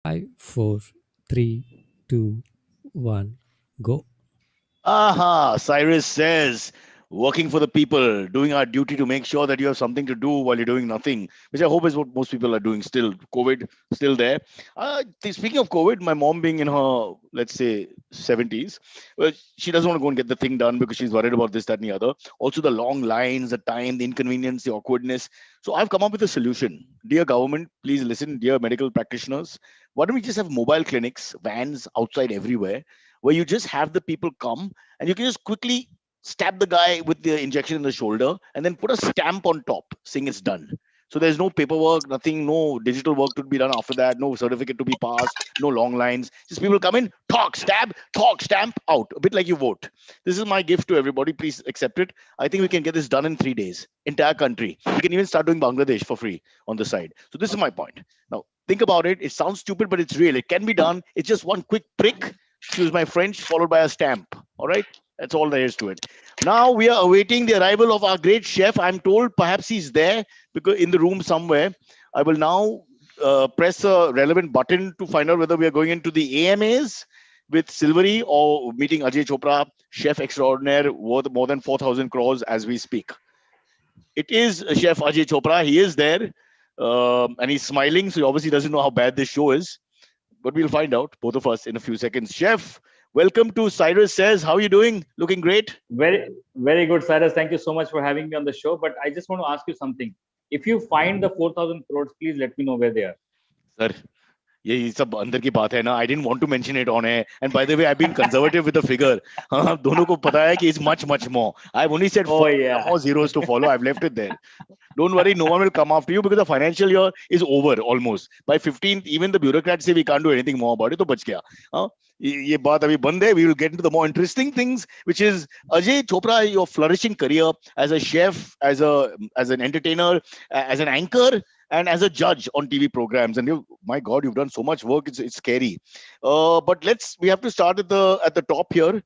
5, 4, 3, 2, 1, go. Aha, Cyrus says, working for the people, doing our duty to make sure that you have something to do while you're doing nothing, which I hope is what most people are doing still. COVID still there. Speaking of COVID, my mom being in her, let's say, 70s, well, she doesn't want to go and get the thing done because she's worried about this, that, and the other. Also, the long lines, the time, the inconvenience, the awkwardness. So I've come up with a solution. Dear government, please listen. Dear medical practitioners, why don't we just have mobile clinics, vans outside everywhere, where you just have the people come and you can just quickly stab the guy with the injection in the shoulder and then put a stamp on top saying it's done. So there's no paperwork, nothing, no digital work to be done after that, no certificate to be passed, no long lines. Just people come in, talk, stamp, out. A bit like you vote. This is my gift to everybody. Please accept it. I think we can get this done in 3 days. Entire country. We can even start doing Bangladesh for free on the side. So this is my point. Now think about it. It sounds stupid, but it's real. It can be done. It's just one quick prick, excuse my French, followed by a stamp. All right. That's all there is to it. Now we are awaiting the arrival of our great chef. I'm told perhaps he's there because in the room somewhere. I will now press a relevant button to find out whether we are going into the AMAs with Silvery or meeting Ajay Chopra, chef extraordinaire, worth more than 4,000 crores as we speak. It is Chef Ajay Chopra. He is there and he's smiling. So he obviously doesn't know how bad this show is. But we'll find out, both of us, in a few seconds. Chef, welcome to Cyrus Says. How are you doing? Looking great? Very, very good, Cyrus. Thank you so much for having me on the show. But I just want to ask you something. If you find the 4,000 crores, please let me know where they are. Sir, ये सब अंदर की बात है ना. I didn't want to mention it on air. And by the way, I've been conservative with the figure. हाँ, दोनों को पता है कि it's much more. I've only said Oh, four yeah. more zeros to follow. I've left it there. Don't worry, no one will come after you because the financial year is over almost. By 15th, even the bureaucrats say we can't do anything more about it. तो बच गया. हाँ, ये बात अभी बंद है. We will get into the more interesting things, which is Ajay Chopra, your flourishing career as a chef, as an entertainer, as an anchor, and as a judge on TV programs. And my God, you've done so much work. It's scary. But we have to start at the top here.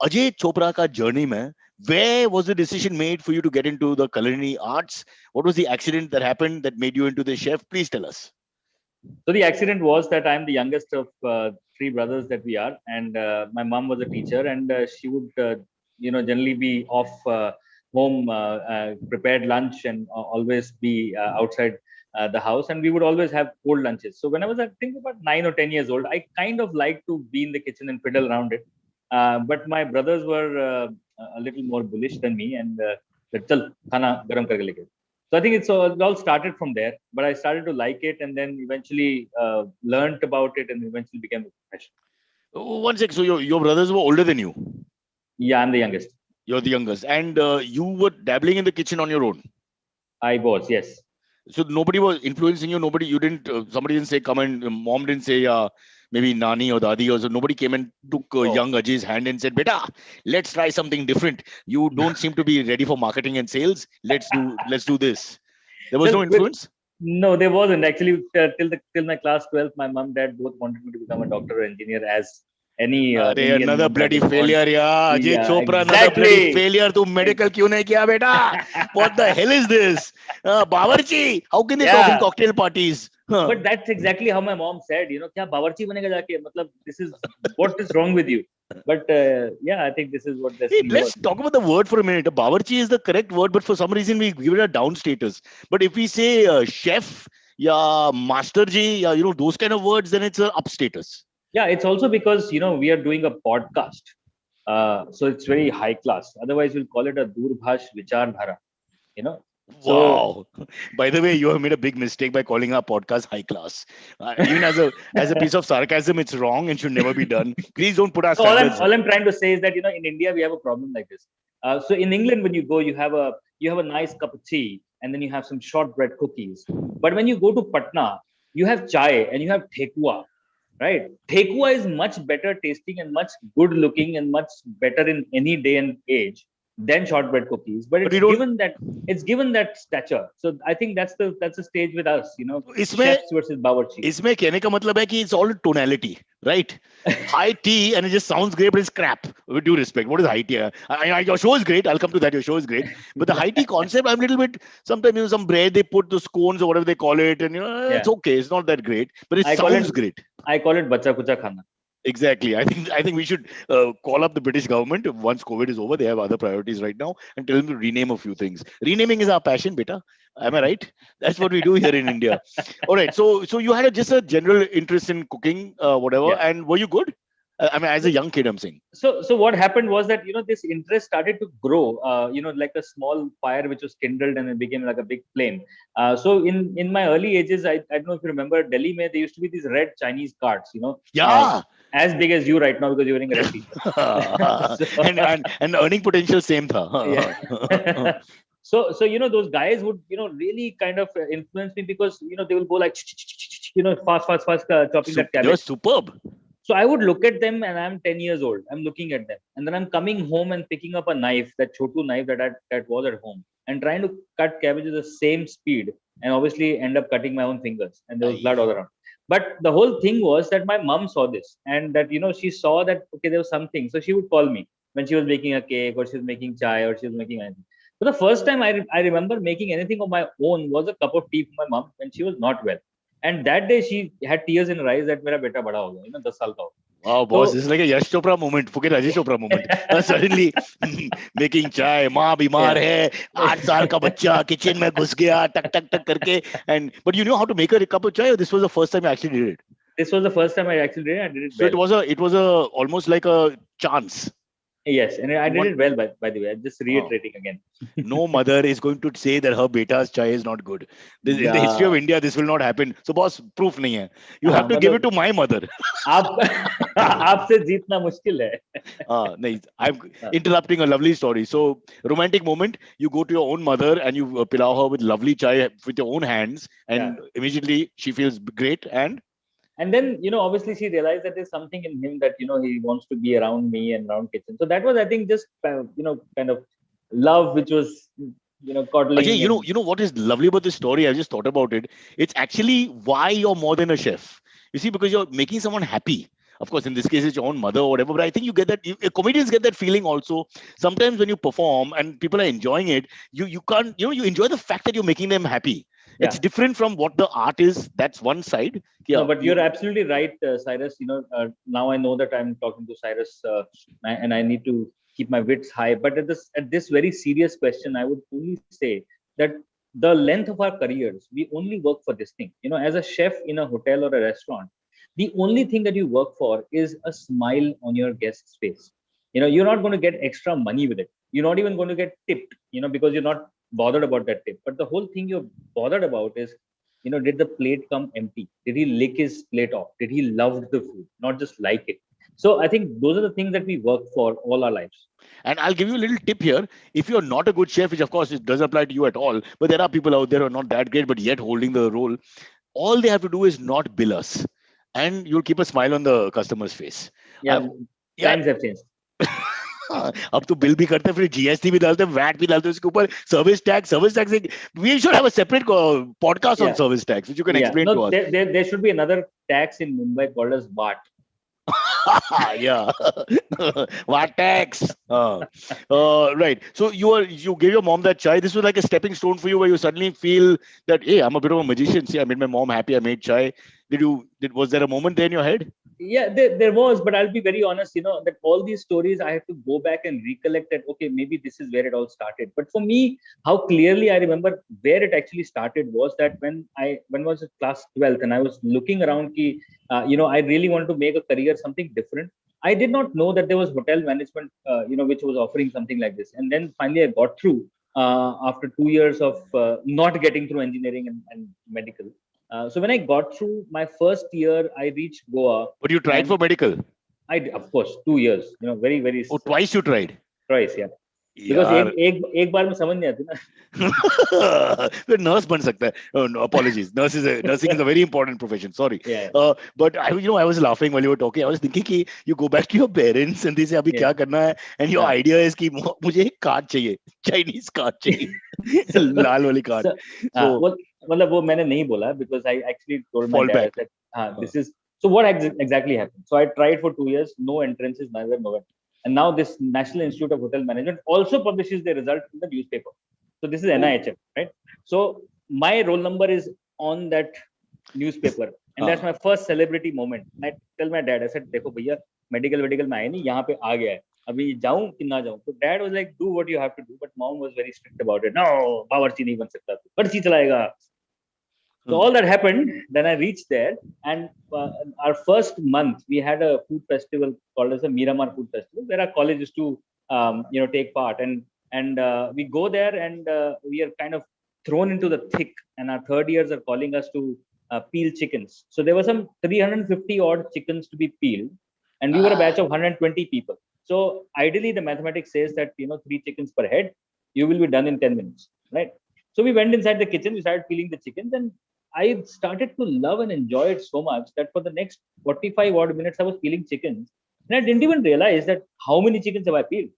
Ajay Chopra ka journey mein, where was the decision made for you to get into the culinary arts? What was the accident that happened that made you into the chef? Please tell us. So the accident was that I'm the youngest of three brothers that we are, and my mom was a teacher, and she would, generally be off home, prepared lunch, and always be outside the house, and we would always have cold lunches. So when I was, I think, about 9 or 10 years old, I kind of liked to be in the kitchen and fiddle around it. But my brothers were a little more bullish than me, and said, "Chal, khana garam karke leke." So I think it all started from there. But I started to like it, and then eventually learned about it, and eventually became a profession. Oh, one sec. So your brothers were older than you. Yeah, I'm the youngest. You're the youngest, and you were dabbling in the kitchen on your own. I was, yes. So nobody was influencing you. Nobody, you didn't. Somebody didn't say come and. Mom didn't say maybe Nani or Dadi or so. Nobody came and took young Ajay's hand and said, "Beta, let's try something different. You don't seem to be ready for marketing and sales. Let's do this." There was no influence. No, there wasn't actually. Till my class 12, my mom, dad both wanted me to become a doctor or engineer, as any Indian another mom bloody would want. failure, yeah. Ajay Yeah, Chopra, another bloody exactly. failure. तू medical क्यों नहीं किया बेटा? What the hell is this? Bawarchi, how can they talk in Yeah, cocktail parties? but that's exactly how my mom said. क्या बावर्ची बनेगा जाके? मतलब, this is what is wrong with you? But yeah, I think this is what Hey, destiny let's was. talk about the word for a minute. Bawarchi is the correct word, but for some reason we give it a down status. But if we say chef, yeah, master ji, yeah, those kind of words, then it's a up status. Yeah, it's also because we are doing a podcast, so it's very high class. Otherwise, we'll call it a Durbhash Vichar Dhara. You know, so Wow. By the way, you have made a big mistake by calling our podcast high class. Even as a piece of sarcasm, it's wrong and should never be done. Please don't put our So standards. all I'm trying to say is that in India we have a problem like this. So in England, when you go, you have a nice cup of tea, and then you have some shortbread cookies. But when you go to Patna, you have chai and you have thekua, right? Thekua is much better tasting and much good looking and much better in any day and age than shortbread cookies. But But you don't. it's given that stature. So I think that's the stage with us. इसमें Chefs versus bawarchi. इसमें कहने का मतलब है कि it's all tonality. right? High tea, and it just sounds great, but it's crap. With due respect, what is high tea? Your show is great. I'll come to that. Your show is great, but the high tea concept, I'm a little bit. Sometimes some bread they put the scones or whatever they call it, and it's Yeah. okay. It's not that great, but it I call it sounds great. I call it bacha kucha khana. Exactly. I think we should call up the British government once COVID is over. They have other priorities right now, and tell them to rename a few things. Renaming is our passion, beta. Am I right? That's what we do here in India. All right. So you had just a general interest in cooking, whatever, Yeah. and were you good? I mean, as a young kid, I'm saying. So what happened was that this interest started to grow, like a small fire which was kindled and it became like a big flame. So in my early ages, I don't know if you remember Delhi mein, there used to be these red Chinese carts, Yeah. as big as you right now because you're wearing a red t-shirt. So, and earning potential same tha. yeah. So those guys would really kind of influence me because they will go like fast chopping that They were cabbage. superb. So I would look at them and I'm 10 years old. I'm looking at them. And then I'm coming home and picking up a knife, that chotu knife that was at home, and trying to cut cabbage at the same speed, and obviously end up cutting my own fingers. And there was blood Aye. all around. But the whole thing was that my mom saw this, and that, she saw that, okay, there was something. So she would call me when she was making a cake, or she was making chai, or she was making anything. So the first time I remember making anything of my own was a cup of tea for my mom when she was not well. And that day she had tears in her eyes that mera beta bada ho gaya, 10 saal ka ho gaya. Wow, boss, So this is like a Yash Chopra moment. Forget Ajay Chopra moment. Suddenly making chai, माँ बीमार yeah. है, 8 साल का बच्चा kitchen में घुस गया, टक टक टक करके, and but you know how to make a cup of chai, or this was the first time you actually did it? This was the first time I actually did it. I did it So well. it was a almost like a chance. Yes, and I did One, it well, by the way. I'm just oh, reiterating again. no mother is going to say that her beta's chai is not good. In the history of Yeah. India, this will not happen. So boss, proof नहीं है. You have हाँ, to give it मतलब to my mother. आप आपसे जीतना मुश्किल है. Nice. I'm हाँ. interrupting a lovely story. So, romantic moment, you go to your own mother and you pilau her with lovely chai with your own hands, Yeah. and immediately she feels great. And And then, obviously she realized that there's something in him that, he wants to be around me and around kitchen. So that was, I think, just, kind of love, which was, Ajay, coddling and you know what is lovely about this story? I just thought about it. It's actually why you're more than a chef. You see, because you're making someone happy. Of course, in this case, it's your own mother or whatever. But I think you get that. Comedians get that feeling also. Sometimes when you perform and people are enjoying it, you can't. You enjoy the fact that you're making them happy. It's yeah. different from what the art is. That's one side. No, Yeah, but you're absolutely right, Cyrus. Now I know that I'm talking to Cyrus, and I need to keep my wits high. But at this very serious question, I would only say that the length of our careers, we only work for this thing. As a chef in a hotel or a restaurant, the only thing that you work for is a smile on your guest's face. You're not going to get extra money with it. You're not even going to get tipped. Because you're not bothered about that tip. But the whole thing you're bothered about is, did the plate come empty? Did he lick his plate off? Did he love the food, not just like it? So I think those are the things that we work for all our lives. and I'll give you a little tip here. If you're not a good chef, which of course it doesn't apply to you at all, but there are people out there who are not that great, but yet holding the role. All they have to do is not bill us, and you'll keep a smile on the customer's face. Yeah, I've Yeah, times have changed. अब तो bill भी करते हैं, फिर GST भी डालते हैं, VAT भी डालते हैं उसके ऊपर, service tax we should have a separate podcast on Yeah, service tax which you can yeah. Explain to No, us. there should be another tax in Mumbai called as BAT. Yeah. What tax? Right. So you gave your mom that chai. This was like a stepping stone for you, where you suddenly feel that, hey, I'm a bit of a magician. See, I made my mom happy. I made chai. Was there a moment there in your head? Yeah, there was, but I'll be very honest, that all these stories I have to go back and recollect that, okay, maybe this is where it all started. But for me, how clearly I remember where it actually started was that when I was in class 12th and I was looking around, I really wanted to make a career, something different. I did not know that there was hotel management, which was offering something like this. And then finally I got through after 2 years of not getting through engineering and medical. So when I got through my first year, I reached Goa, But you tried and for medical. of course, 2 years, very, very Oh, twice you tried. twice, yeah. Because यार. एक बार में समझ नहीं आती ना. फिर nurse बन सकता है. Oh, no, apologies. Nursing is a very important profession. Sorry. Yeah, But I was laughing while you were talking. I was thinking कि you go back to your parents and they say अभी yeah, क्या करना है, and your yeah. idea is कि मुझे एक card चाहिए, Chinese card चाहिए, So, लाल वाली card. so So मतलब वो मैंने नहीं बोला because I actually told my fall dad, I back. said, Uh, this is So what exactly happened? So I tried for 2 years, no entrances, neither nowhere. And now this National Institute of Hotel Management also publishes their result in the newspaper. So this is NIHF, right? So my roll number is on that newspaper, and that's my first celebrity moment. And I tell my dad, I said, "देखो भैया, medical में आया नहीं, यहाँ पे आ गया है. अभी जाऊँ कि ना जाऊँ?" So dad was like, "Do what you have to do," but mom was very strict about it. No, बावर्ची नहीं बन सकता तू, पर्ची चलाएगा. So all that happened. Then I reached there, and our first month we had a food festival called as a Miramar Food Festival, where our college used to take part, and we go there, and we are kind of thrown into the thick, and our third years are calling us to peel chickens. So there were some 350 odd chickens to be peeled, and we were a batch of 120 people. So ideally, the mathematics says that 3 chickens per head, you will be done in 10 minutes, right? So we went inside the kitchen, we started peeling the chickens, and I started to love and enjoy it so much that for the next 45 odd minutes, I was peeling chickens. And I didn't even realize that how many chickens have I peeled.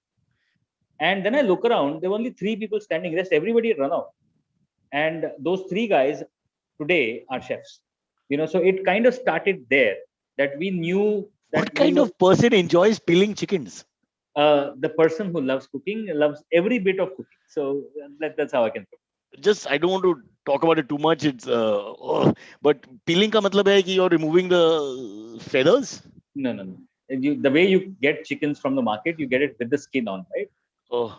And then I look around, there were only 3 people standing, rest everybody had run out. And those 3 guys today are chefs. So it kind of started there, that we knew that what kind of person enjoys peeling chickens? The person who loves cooking loves every bit of cooking. So that's how I can put it. Just I don't want to talk about it too much. It's but peeling का मतलब है कि you're removing the feathers. No. The way you get chickens from the market, you get it with the skin on, right? Oh,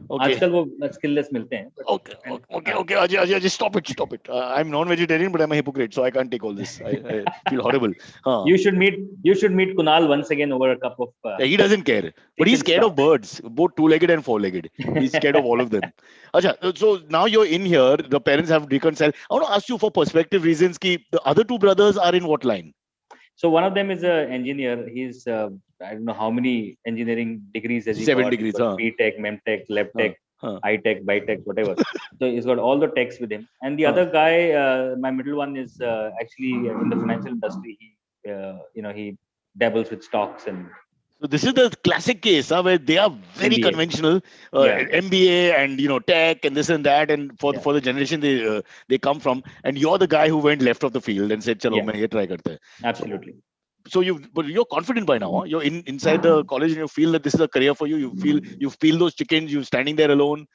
okay. आजकल वो skinless मिलते हैं. Okay. Ajay, just stop it. I'm non-vegetarian, but I'm a hypocrite, so I can't take all this. I feel horrible. You should meet Kunal once again over a cup of. He doesn't care, but he's scared of birds, both two-legged and four-legged. He's scared of all of them. Ajay, so now you're in here. The parents have reconciled. I want to ask you for perspective reasons. Ki the other 2 brothers are in what line? So one of them is an engineer. He's I don't know how many engineering degrees has he 7 got. degrees. B.Tech, MEmTech, LabTech, I-Tech, Bi-Tech, whatever. So he's got all the techs with him. And the other guy, my middle one, is actually in the financial industry. He dabbles with stocks and. So this is the classic case where they are very MBA. conventional, MBA and tech and this and that, and for the generation they come from, and you're the guy who went left of the field and said, "Chalo, main ye try karte hain." Absolutely. So you're confident by now. Huh? You're inside the college and you feel that this is a career for you. You feel those chickens. You're standing there alone.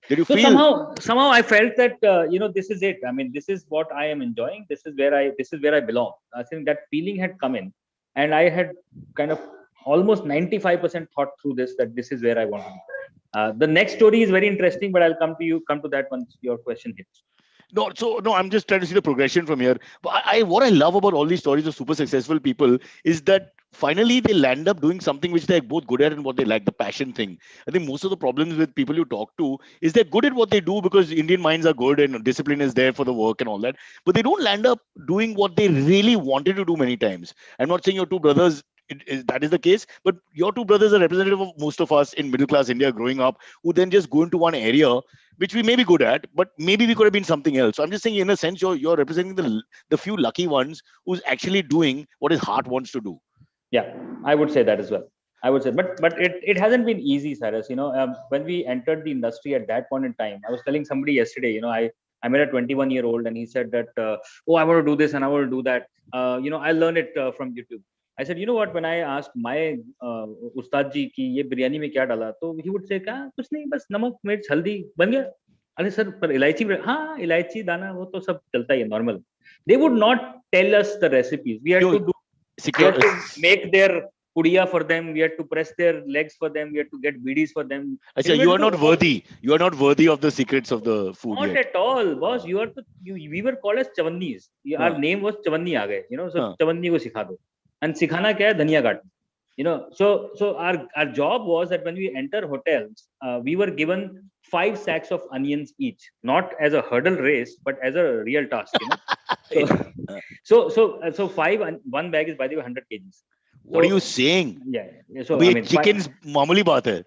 Did you feel somehow I felt that this is it. I mean, this is what I am enjoying. This is where I belong. I think that feeling had come in, and I had kind of almost 95% thought through this, that this is where I want to be. The next story is very interesting, but I'll come to that once your question hits. No, I'm just trying to see the progression from here. But what I love about all these stories of super successful people is that finally they land up doing something which they're both good at and what they like, the passion thing. I think most of the problems with people you talk to is they're good at what they do because Indian minds are good and discipline is there for the work and all that. But they don't land up doing what they really wanted to do many times. I'm not saying your 2 brothers that is the case, but your 2 brothers are representative of most of us in middle class India growing up, who then just go into one area which we may be good at, but maybe we could have been something else. So I'm just saying, in a sense, you're representing the few lucky ones who's actually doing what his heart wants to do. Yeah, I would say that as well. I would say, but it hasn't been easy, Cyrus. When we entered the industry at that point in time, I was telling somebody yesterday, I met a 21-year-old and he said that, I want to do this and I want to do that. I learned it from YouTube. I said, you know what? When I asked my ustad ji ki ye biryani mein kya dala, so he would say, "Kya? Kuch nahi, bas namak, mirch, haldi, ban gaya." अरे sir पर इलायची हाँ इलायची दाना वो तो सब चलता ही है normal. They would not tell us the recipes. We had to make their pudiya for them. We had to press their legs for them. We had to get bidis for them. Achha, you are not worthy. You are not worthy of the secrets of the food. Not yet. At all, boss. We were called as chavannis. Our name was chavanni aa gaye. So chavanni ko sikha do. And sikhana kya hai? Dhaniya kaatna. So our job was that when we enter hotels, we were given 5 sacks of onions each, not as a hurdle race, but as a real task. So 1 bag is by the way 100 kgs. What are you saying? Yeah. So chickens मामूली बात है.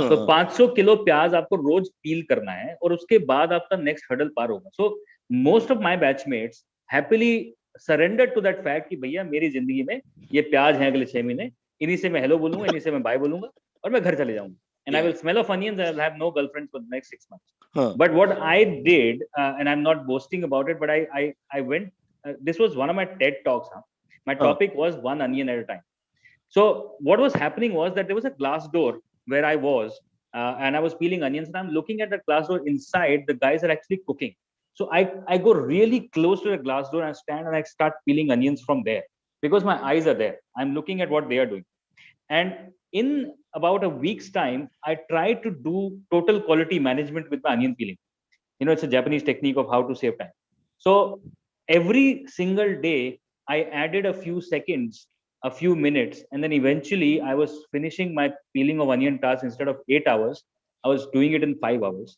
So 500 kilo प्याज आपको रोज पील करना है और उसके बाद आपका नेक्स्ट हर्डल पार होगा. So most of my batchmates happily surrendered to that fact कि भैया मेरी जिंदगी में ये प्याज हैं अगले 6 महीने, इन्हीं से मैं हेलो बोलूंगा, इन्हीं से मैं बाय बोलूंगा और मैं घर चले जाऊंगा. And I will smell of onions and I'll have no girlfriend for the next 6 months. But what I did, and I'm not boasting about it, but I went, this was one of my TED talks. My topic was one onion at a time. So what was happening was that there was a glass door where I was, and I was peeling onions, and I'm looking at the glass door. Inside, the guys are actually cooking. So I go really close to the glass door and I stand and I start peeling onions from there because my eyes are there. I'm looking at what they are doing. And in about a week's time, I tried to do total quality management with my onion peeling. It's a Japanese technique of how to save time. So every single day, I added a few seconds, a few minutes, and then eventually I was finishing my peeling of onion task instead of 8 hours. I was doing it in 5 hours.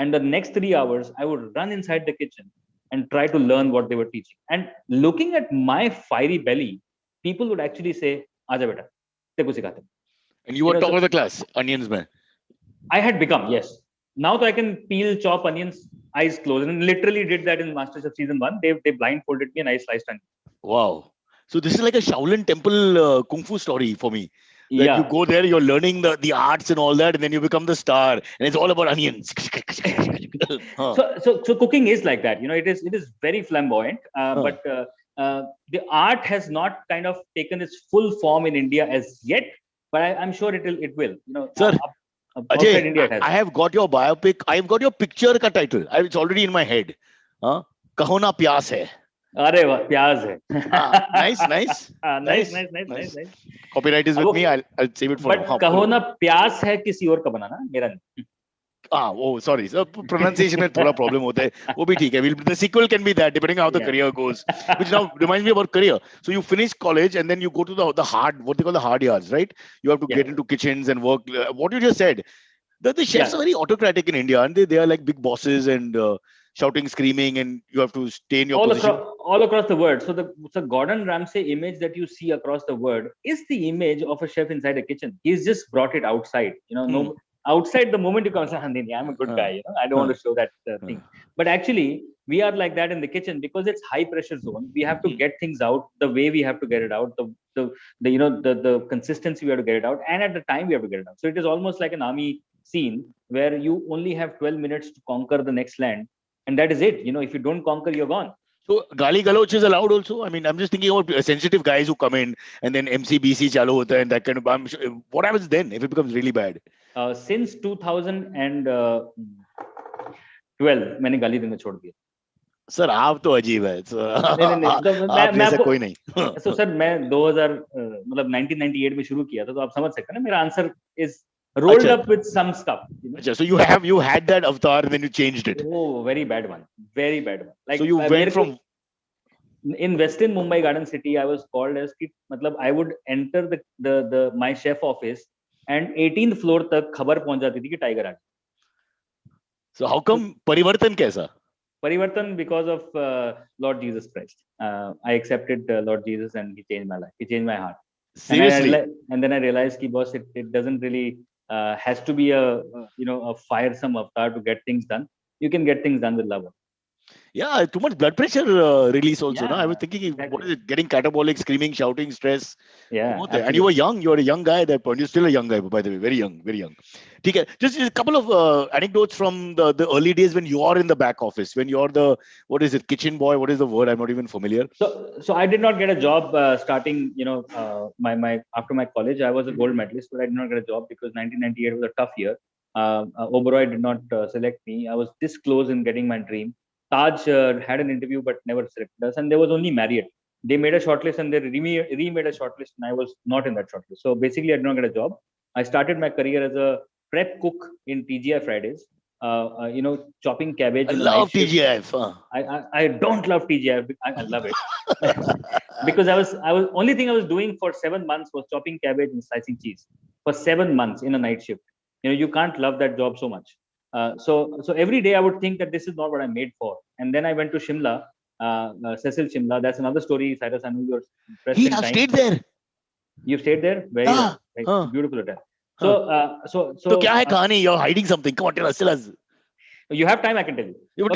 And the next 3 hours, I would run inside the kitchen and try to learn what they were teaching. And looking at my fiery belly, people would actually say, Aja beta, teko sikhate. And you were top So of the class, onions man. I had become, yes. Now I can peel, chop onions, eyes closed, and literally did that in MasterChef season 1. They blindfolded me and I sliced onions. Wow. So this is like a Shaolin Temple kung fu story for me. That you Yeah. go there, you're learning the arts and all that, and then you become the star, and it's all about onions. So cooking is like that. It is very flamboyant, but the art has not kind of taken its full form in India as yet. But I'm sure it will. Sir, Outside Ajay, India it has. I have got your biopic. I have got your picture ka title. It's already in my head. Kaho na pyas hai. अरे वाह प्याज है. Nice, nice, Nice, nice, nice, nice, nice, nice. nice. Copyright is with me. I'll save it for but now. कहो ना प्यास है किसी और का बनाना, मेरा नहीं. Oh, sorry. So pronunciation में थोड़ा problem होता है. वो भी ठीक है. The sequel can be that, depending on how the career goes. Which now reminds me about career. So you finish college and then you go to the hard, what they call the hard yards, right? You have to get into kitchens and work. What you just said, the chefs are very autocratic in India, and they are like big bosses and shouting, screaming, and you have to stay in your position. All across the world. So Gordon Ramsay image that you see across the world is the image of a chef inside a kitchen. He's just brought it outside. No, outside, the moment you come, say, I'm a good guy. I don't want to show that thing. But actually, we are like that in the kitchen because it's high pressure zone. We have to get things out the way we have to get it out. The consistency we have to get it out, and at the time we have to get it out. So it is almost like an army scene where you only have 12 minutes to conquer the next land. And that is it. If you don't conquer, you're gone. So gali galoch is allowed also. I mean, I'm just thinking about sensitive guys who come in and then MCBC chalo hota and that kind of. What happens then if it becomes really bad? Since 2012, मैंने गाली देना छोड़ दिया. Sir आप तो अजीब है. नहीं, आप जैसा कोई नहीं. So सर मैं 2000 मतलब 1998 में शुरू किया था, तो आप समझ सकते हैं ना, मेरा answer is rolled up with some stuff. So you had that avatar and then you changed it. Oh, very bad one. Very bad one. Like, so you went from in Western Mumbai Garden City, I was called as I would enter the my chef office and 18th floor तक खबर पहुंच जाती थी कि tiger आ गया. So how come परिवर्तन कैसा? Parivartan because of Lord Jesus Christ. I accepted Lord Jesus and he changed my life. He changed my heart. Seriously? And then I realized that, boss, it doesn't really has to be a firesome avatar to get things done. You can get things done with love. Yeah, too much blood pressure release also. Yeah, no? I was thinking, exactly. What is it? Getting catabolic, screaming, shouting, stress. Yeah. And you were young. You were a young guy at that point. You're still a young guy, by the way. Very young, very young. Okay. Just a couple of anecdotes from the early days when you are in the back office, when you're the, what is it, kitchen boy? What is the word? I'm not even familiar. So I did not get a job starting, my after my college. I was a gold medalist, but I did not get a job because 1998 was a tough year. Oberoi did not select me. I was this close in getting my dream. Taj had an interview but never selected us, and there was only Marriott. They made a shortlist and they remade a shortlist, and I was not in that shortlist. So basically, I did not get a job. I started my career as a prep cook in TGI Fridays. Chopping cabbage. I love TGIF. I don't love TGIF. I love it because I was only thing I was doing for 7 months was chopping cabbage and slicing cheese for 7 months in a night shift. You can't love that job so much. So every day I would think that this is not what I'm made for. And then I went to Shimla, Cecil Shimla. That's another story, Cyrus. I know you're He has stayed there. You've stayed there? Very beautiful hotel. So kya hai kahani? You're hiding something. Come on, tell us. You have time, I can tell you. We'll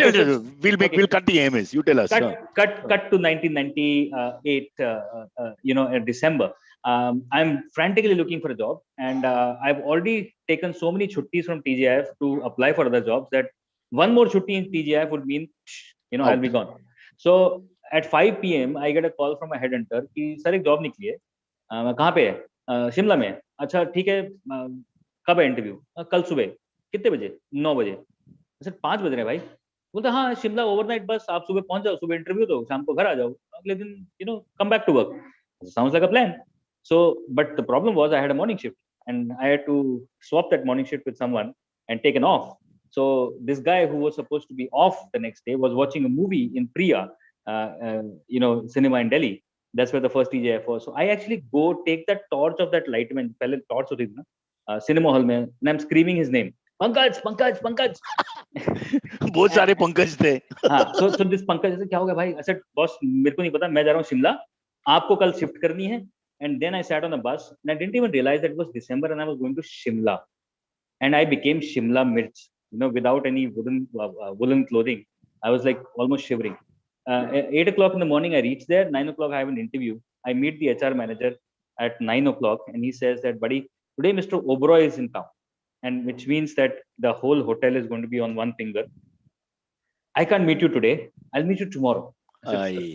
cut the AMS. You tell us. Cut to 1998, December. I'm frantically looking for a job, and I've already taken so many chuttis from TGIF to apply for other jobs that one more chutti in TGIF would mean, I'll be gone. So At 5 p.m. I get a call from a headhunter कि sir एक job निकली है, कहाँ पे है? शिमला में है। अच्छा ठीक है, कब है इंटरव्यू? कल सुबह। कितने बजे? 9 बजे। सर 5 बज रहे हैं भाई। बोलते हाँ शिमला ओवरनाइट बस, आप सुबह पहुंच जाओ, सुबह इंटरव्यू दो, शाम को घर आ जाओ, अगले दिन come back to work. Sounds like a plan. So, but the problem was I had a morning shift and I had to swap that morning shift with someone and take an off. So this guy who was supposed to be off the next day was watching a movie in Priya, cinema in Delhi. That's where the first TGIF was. So I actually go take that torch of that lightman. पहले torch होती थी ना cinema hall में, and I'm screaming his name. Pankaj Pankaj Pankaj बहुत सारे पंकज थे. हाँ, so this Pankaj ऐसे क्या हो गया भाई? I said बॉस मेरे को नहीं पता, मैं जा रहा हूँ शिमला, आपको कल शिफ्ट करनी है. And then I sat on a bus and I didn't even realize that it was December and I was going to Shimla, and I became Shimla Mirch, without any woolen clothing. I was like almost shivering. At 8 o'clock in the morning, I reached there. 9 o'clock, I have an interview. I meet the HR manager at 9 o'clock, and he says that, buddy, today Mr. Oberoi is in town, and which means that the whole hotel is going to be on one finger. I can't meet you today. I'll meet you tomorrow. I said,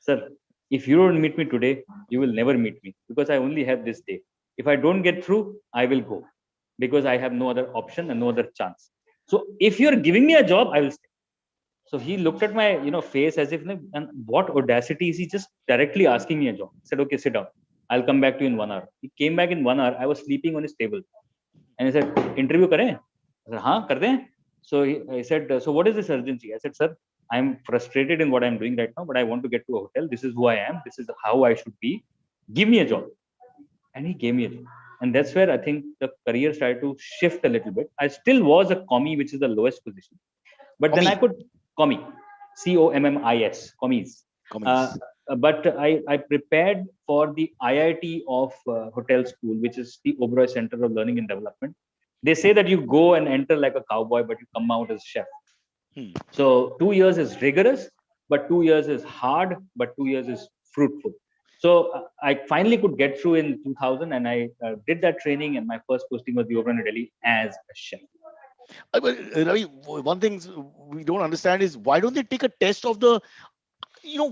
sir, if you don't meet me today, you will never meet me, because I only have this day. If I don't get through, I will go, because I have no other option and no other chance. So if you're giving me a job, I will stay. So he looked at my face as if, and what audacity is he just directly asking me a job? I said, okay, sit down. I'll come back to you in 1 hour. He came back in 1 hour. I was sleeping on his table. And he said, interview kare? I said, हाँ, कर दें. So he said, so what is this urgency? I said, sir, I'm frustrated in what I'm doing right now, but I want to get to a hotel. This is who I am. This is how I should be. Give me a job. And he gave me a job. And that's where I think the career started to shift a little bit. I still was a commie, which is the lowest position. But then I could, commie, COMMIS, commies. But I prepared for the IIT of Hotel School, which is the Oberoi Center of Learning and Development. They say that you go and enter like a cowboy, but you come out as a chef. So 2 years is rigorous, but 2 years is hard, but 2 years is fruitful. So I finally could get through in 2000, and I did that training, and my first posting was the Oberoi New Delhi as a chef. Ravi, one thing we don't understand is, why don't they take a test of the,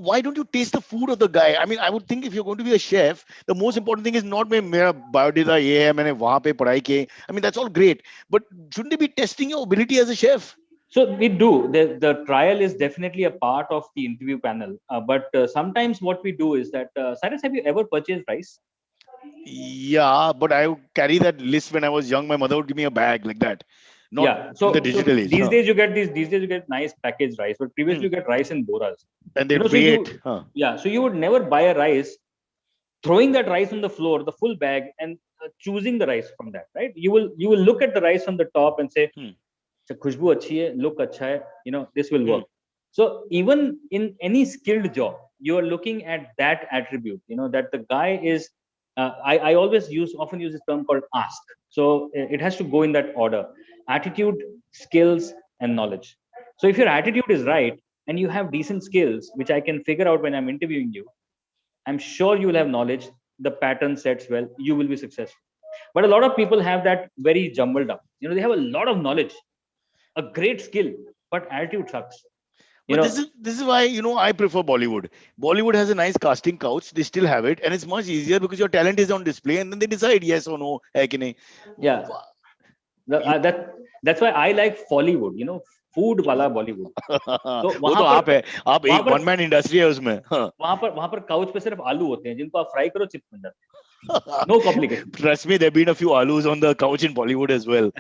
why don't you taste the food of the guy? I mean, I would think if you're going to be a chef, the most important thing is not mera biodata ye hai, maine wahan pe padhai ki. I mean, that's all great, but shouldn't they be testing your ability as a chef? So we do. The trial is definitely a part of the interview panel. But sometimes what we do is that, Cyrus, have you ever purchased rice? Yeah, but I would carry that list when I was young. My mother would give me a bag like that. Not So, in the digital age. These days you get nice packaged rice, but previously you get rice in boras. And they wait. Yeah, so you would never buy a rice, throwing that rice on the floor, the full bag, and choosing the rice from that, right? You will look at the rice from the top and say, khushbu achhi hai, look acha hai, this will work. So even in any skilled job, you are looking at that attribute, that the guy is, I often use this term called ask. So it has to go in that order: attitude, skills, and knowledge. So if your attitude is right and you have decent skills, which I can figure out when I'm interviewing you, I'm sure you will have knowledge, the pattern sets well, you will be successful. But a lot of people have that very jumbled up. They have a lot of knowledge, a great skill, but attitude sucks. But this is why I prefer Bollywood. Bollywood has a nice casting couch. They still have it, and it's much easier because your talent is on display, and then they decide yes or no. Hai ki nahi. Yeah, that's why I like Bollywood. Food wala Bollywood. तो वो तो आप है, आप एक one man industry है उसमें. वहां पर काउच पे सिर्फ आलू होते हैं, जिनको आप फ्राई करो चिप्स बन जाते हैं. No complication. Trust me, there have been a few alus on the couch in Bollywood as well.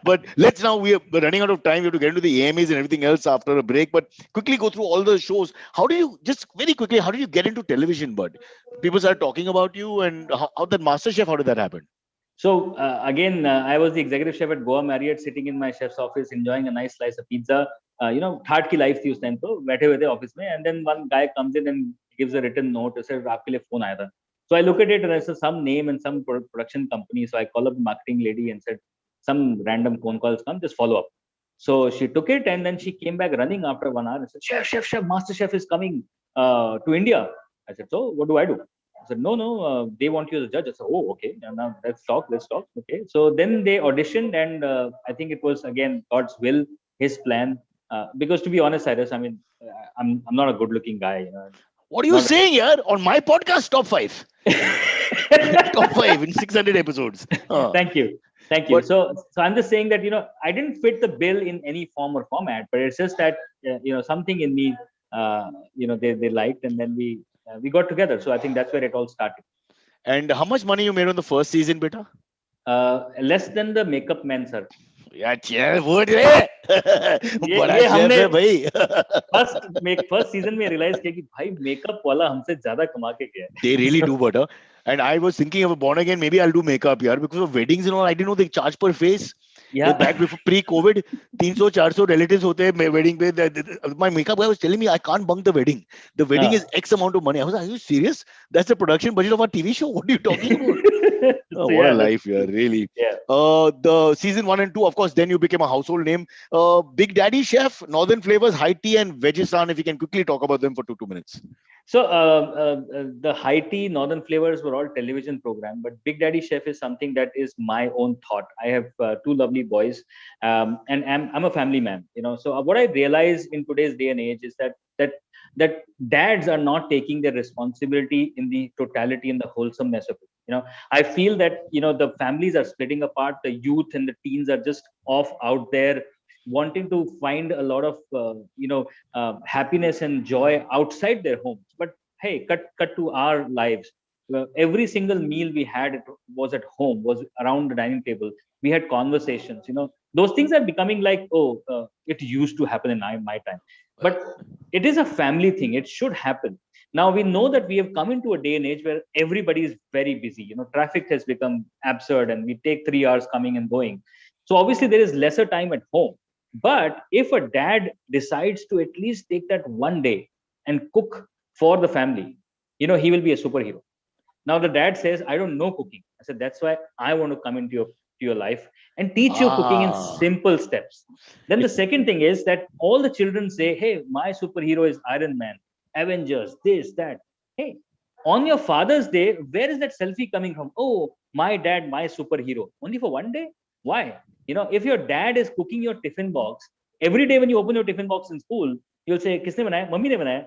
But we are running out of time. We have to get into the AMAs and everything else after a break. But quickly go through all the shows. Very quickly, how did you get into television, bud? People started talking about you, and how that MasterChef, how did that happen? So again, I was the executive chef at JW Marriott, sitting in my chef's office, enjoying a nice slice of pizza. Third ki life thi us time to बैठे हुए थे office में, and then one guy comes in and gives a written note. Says आपके लिए phone आया था. So I look at it and I said some name and some production company. So I call up the marketing lady and said, some random phone calls come, just follow up. So she took it, and then she came back running after 1 hour and said, chef, MasterChef is coming to India. I said, so what do I do? I said, no, they want you as a judge. I said, oh, okay. Now let's talk. Okay. So then they auditioned, and I think it was, again, God's will, his plan. Because to be honest, Cyrus, I mean, I'm not a good-looking guy. What are you Not. saying here? On my podcast, top five. Top five in 600 episodes. Thank you. Thank you. But So I'm just saying that, I didn't fit the bill in any form or format, but it's just that, something in me, they liked, and then we got together. So I think that's where it all started. and how much money you made on the first season, beta? Less than the makeup man, sir. Yeah, word है. बड़ा ये chef हमने है भाई. First season में realise किया कि भाई मेकअप वाला हमसे ज्यादा कमा के गया है. They really So, do, butter. And I was thinking of a born again. Maybe I'll do makeup here because of weddings and all. I didn't know they charge per face. yeah. Back before pre-COVID, 300-400 relatives होते हैं wedding पे. My makeup guy was telling me I can't bunk the wedding. The wedding is X amount of money. I was like, are you serious? That's the production budget of our TV show. What are you talking about? So, What a yeah, life, yeah, really. yeah. The season 1 and 2, of course, then you became a household name. Big Daddy Chef, Northern Flavors, High Tea, and Veggistan. If you can quickly talk about them for two minutes. So the High Tea, Northern Flavors were all television program, but Big Daddy Chef is something that is my own thought. I have two lovely boys, and I'm a family man. So what I realize in today's day and age is that dads are not taking their responsibility in the totality and the wholesomeness of it. I feel that the families are splitting apart. The youth and the teens are just off out there, wanting to find a lot of happiness and joy outside their homes. But hey, cut to our lives. Every single meal we had was at home, was around the dining table. We had conversations. Those things are becoming like, it used to happen in my time. But it is a family thing. It should happen. Now we know that we have come into a day and age where everybody is very busy. Traffic has become absurd, and we take 3 hours coming and going. So obviously there is lesser time at home. But if a dad decides to at least take that one day and cook for the family, he will be a superhero. Now the dad says, I don't know cooking. I said, that's why I want to come into your life and teach you cooking in simple steps. Then the second thing is that all the children say, hey, my superhero is Iron Man, Avengers, this, that. Hey, on your Father's Day, where is that selfie coming from? Oh, my dad, my superhero. Only for one day? Why? If your dad is cooking your tiffin box, every day when you open your tiffin box in school, you'll say, Kisne banaya? Mummy ne banaya.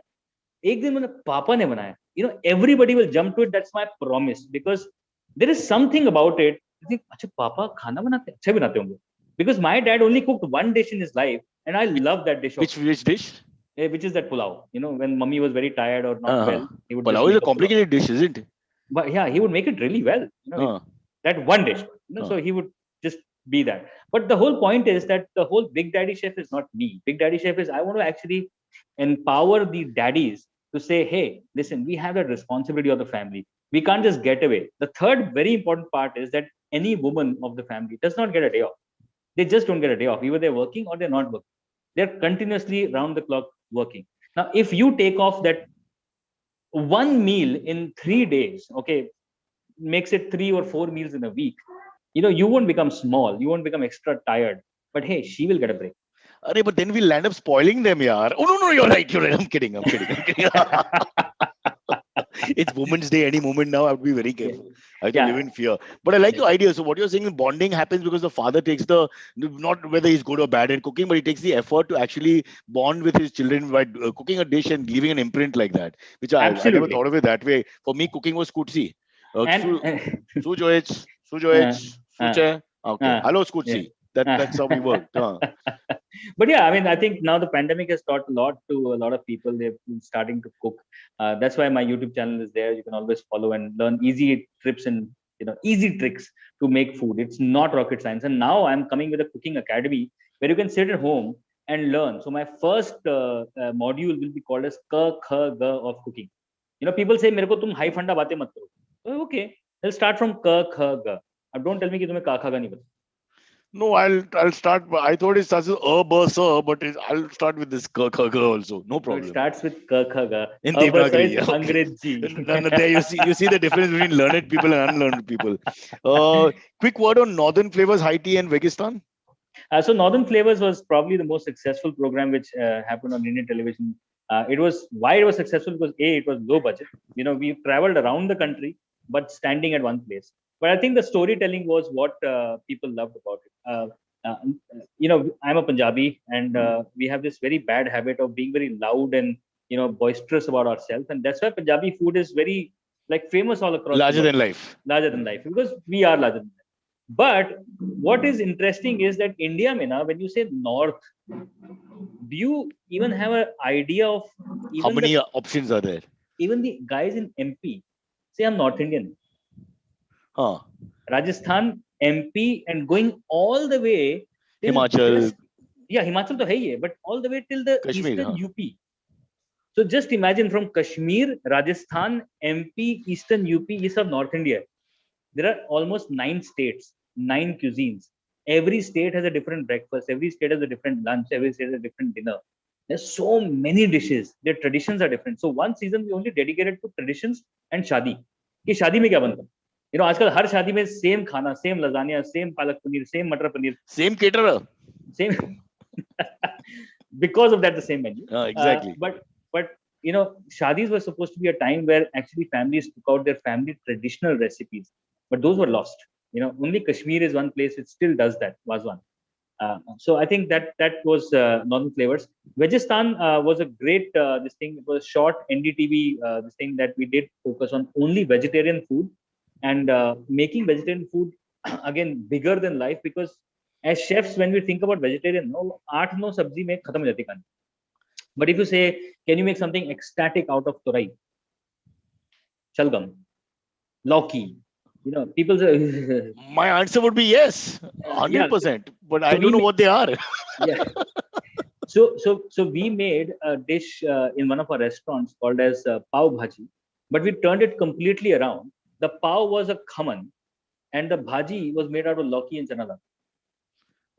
Ek din Papa ne banaya. Everybody will jump to it. That's my promise. Because there is something about it. I think, Acha, Papa khana banate, achhe banate honge. Because my dad only cooked one dish in his life, and I love that dish. Which dish? Which is that pulao. When mummy was very tired or not well, he would pulao is a complicated dish, isn't it? But yeah, he would make it really well. That one dish. So he would just be that. But the whole point is that the whole Big Daddy Chef is not me. Big Daddy Chef is I want to actually empower the daddies to say, hey, listen, we have that responsibility of the family. We can't just get away. The third very important part is that any woman of the family does not get a day off. They just don't get a day off. Either they're working or they're not working. They're continuously round the clock working. Now, if you take off that one meal in 3 days, okay, makes it 3 or 4 meals in a week, you won't become small, you won't become extra tired, but hey, she will get a break. But then we'll end up spoiling them, yaar. Oh, no, you're right. I'm kidding. It's Women's Day any moment now. I have to be very careful. I have to live in fear. But I like the idea. So what you're saying is bonding happens because the father takes not whether he's good or bad at cooking, but he takes the effort to actually bond with his children by cooking a dish and leaving an imprint like that, which I never thought of it that way. For me, cooking was kutsi. Sujoich, Suche. Okay. Hello, Skutsi. That's how we work. But yeah, I mean, I think now the pandemic has taught a lot to a lot of people. They've been starting to cook. That's why my YouTube channel is there. You can always follow and learn easy tips and easy tricks to make food. It's not rocket science. And now I'm coming with a cooking academy where you can sit at home and learn. So my first module will be called as K, Kh, G of cooking. People say, "Mere ko tum high funda baatein mat karo." Okay, let's start from K, Kh, G. Don't tell me कि तुम्हें का खा नहीं पता. No, I'll start. I thought it starts with but I'll start with this K, Kh, G also. No problem. So it starts with K, Kh, G. In Devanagari, is Angrezi. There you see the difference between learned people and unlearned people. Quick word on Northern Flavors, High Tea, and Veggistan. So Northern Flavors was probably the most successful program which happened on Indian television. It was successful because it was low budget. We traveled around the country, but standing at one place. But I think the storytelling was what people loved about it. I'm a Punjabi, and we have this very bad habit of being very loud and boisterous about ourselves, and that's why Punjabi food is very like famous all across the Larger world, than life. larger than life, because we are larger than life. But what is interesting is that India, Mina, when you say North, do you even have an idea of How even the many options are there? even the guys in MP say I'm North Indian, Huh. Rajasthan, MP, and going all the way till Himachal, just Himachal to hai hai, but all the way till the Kashmir. eastern Huh? UP. So just imagine from Kashmir, Rajasthan, MP, eastern UP, east of North India. There are almost 9 states, 9 cuisines. Every state has a different breakfast. Every state has a different lunch. Every state has a different dinner. There's so many dishes. Their traditions are different. So one season we only dedicated to traditions and shadi. कि शादी में क्या बनता है? आजकल हर शादी में same खाना, same lasagne, same palak paneer, same मटर paneer, Same caterer. same because of that the same menu. Exactly. But shadis were supposed to be a time where actually families took out their family traditional recipes, but those were lost. Only Kashmir is one place it still does that. Was one. So I think that was Northern Flavors. Veggistan was a great this thing. It was a short NDTV this thing that we did focus on only vegetarian food and making vegetarian food again bigger than life, because as chefs when we think about vegetarian, no 8-9 sabzi mein khatam ho jati khaani. But if you say, can you make something ecstatic out of torai, shalgam, lauki, people say, My answer would be yes, yeah. 100%. But So I don't know what they are. yeah. So we made a dish in one of our restaurants called as pav bhaji, but we turned it completely around. The pav was a khaman, and the bhaji was made out of lauki and chana dal.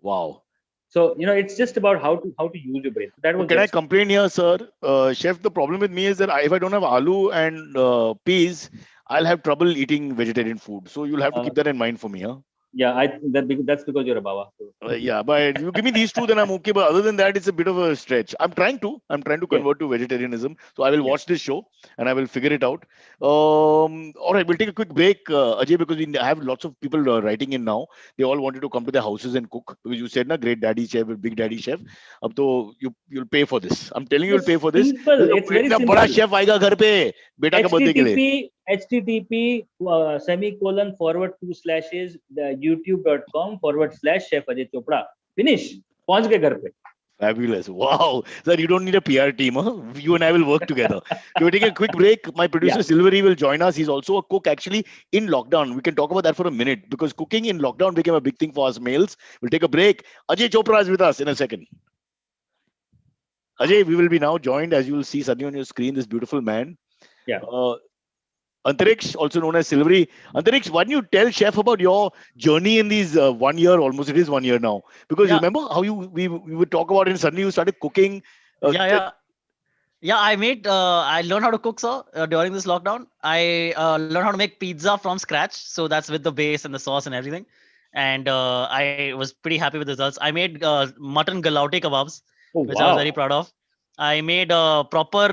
Wow. So it's just about how to use your brain. So that was Can I veg. complain here, sir? Chef, the problem with me is that if I don't have aloo and peas, I'll have trouble eating vegetarian food. So you'll have to Uh, keep that in mind for me, huh? yeah, that's because you're a baba. So, Yeah, but you give me these two, then I'm okay. But other than that, it's a bit of a stretch. I'm trying to yeah, convert to vegetarianism. So I will yeah. watch this show and I will figure it out. All right, we'll take a quick break, Ajay, because we have lots of people writing in now. They all wanted to come to their houses and cook because you said, na, great daddy chef, big daddy chef. Ab to you'll pay for this. I'm telling you, No, you'll pay for this. simple. It's very इतना बड़ा simple. chef आएगा घर पे बेटा के birthday के लिए. http semicolon forward 2 slashes youtube.com/chef Ajay Chopra. Finish. पहुंच गए घर पे. Fabulous. Wow. Sir, you don't need a PR team. Huh? You and I will work together. Can we take a quick break? My producer Yeah. Silvery will join us. He's also a cook actually in lockdown. We can talk about that for a minute because cooking in lockdown became a big thing for us males. We'll take a break. Ajay Chopra is with us in a second. Ajay, we will be now joined, as you will see suddenly on your screen, this beautiful man. Yeah. Antariksh, also known as Silvery. Antariksh, why don't you tell Chef about your journey in these 1 year, almost it is 1 year now. Because you Yeah, remember how we would talk about it and suddenly you started cooking. yeah, yeah. Yeah, I learned how to cook, sir, during this lockdown. I learned how to make pizza from scratch. So that's with the base and the sauce and everything. And I was pretty happy with the results. I made mutton galaute kebabs, Oh which I was very wow. proud of. I made proper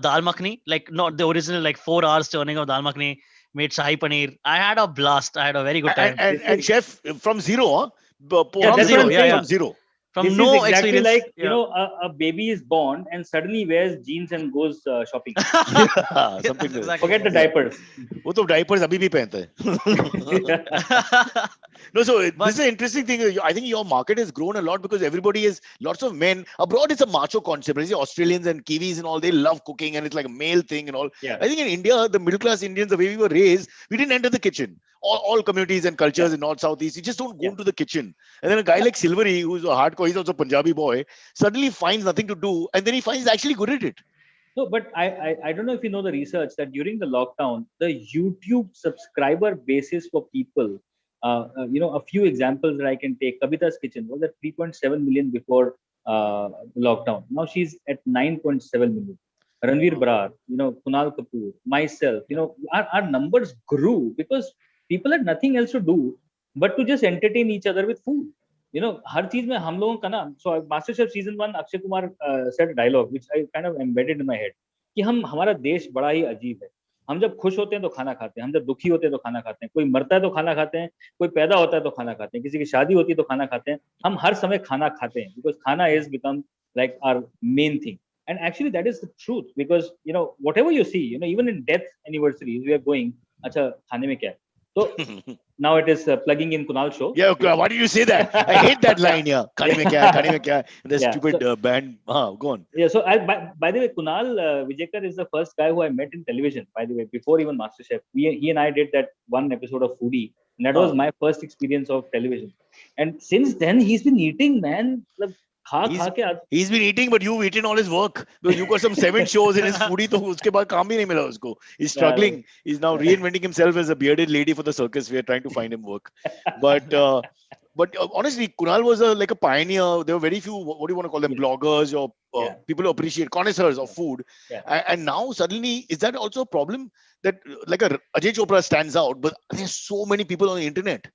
dal makhni, like not the original, like 4 hours turning of dal makhni, made shahi paneer. I had a blast. I had a very good And, time. and, This and is chef from zero, huh? yeah. From That's what Zero, I'm zero, yeah, saying. yeah. from zero. From This is no exactly experience. like Yeah. a baby is born and suddenly wears jeans and goes shopping. Yeah, Yeah, something that's like that. exactly Forget the it. Yeah. diapers. वो तो diapers अभी भी पहनते हैं. No, so this is But an interesting thing. I think your market has grown a lot because everybody is lots of men abroad. It's a macho concept. You see, Australians and Kiwis and all, they love cooking and it's like a male thing and all. Yeah. I think in India, the middle class Indians, the way we were raised, we didn't enter the kitchen. All communities and cultures Yeah. in North, South, East, you just don't go Yeah. into the kitchen. And then a guy Yeah. like Silvery, who's a hardcore, he's also a Punjabi boy, suddenly finds nothing to do and then he finds he's actually good at it. No, but I don't know if you know the research that during the lockdown, the YouTube subscriber basis for people, a few examples that I can take. Kavita's Kitchen was at 3.7 million before lockdown. Now she's at 9.7 million. Ranveer Brar, Kunal Kapoor, myself, our numbers grew because people had nothing else to do but to just entertain each other with food. हर चीज में हम लोगों का ना so master chef season 1 Akshay Kumar said dialogue which I kind of embedded in my head कि हमारा देश बड़ा ही अजीब है हम जब खुश होते हैं तो खाना खाते हैं, हम जब दुखी होते हैं तो खाना खाते हैं, कोई मरता है तो खाना खाते हैं, कोई पैदा होता है तो खाना खाते हैं, किसी की शादी होती है तो खाना खाते हैं, हम हर समय खाना खाते हैं, बिकॉज खाना is become like our main thing. And actually that is the truth, because whatever you see, even in death anniversaries we are going, acha khane mein kya hai? So now it is plugging in Kunal show. Yeah, okay. Why did you say that? I hate that line. Yeah, khane mein kya hai? Khane mein kya hai? The Yeah, stupid so, band. Go on. yeah, so by the way, Kunal Vijayakar is the first guy who I met in television, by the way, before even MasterChef. He and I did that one episode of Foodie, and that was my first experience of television. And since then he's been eating, man. He's been eating, but you've eaten all his work. Because you got some 7 shows in his foodie, तो उसके बाद काम ही नहीं मिला उसको. He's struggling. He's now reinventing himself as a bearded lady for the circus. We are trying to find him work. But honestly, Kunal was like a pioneer. There were very few, what do you want to call them, bloggers or people who appreciate, connoisseurs of food. And now suddenly, is that also a problem that like a Ajay Chopra stands out, but there's so many people on the internet.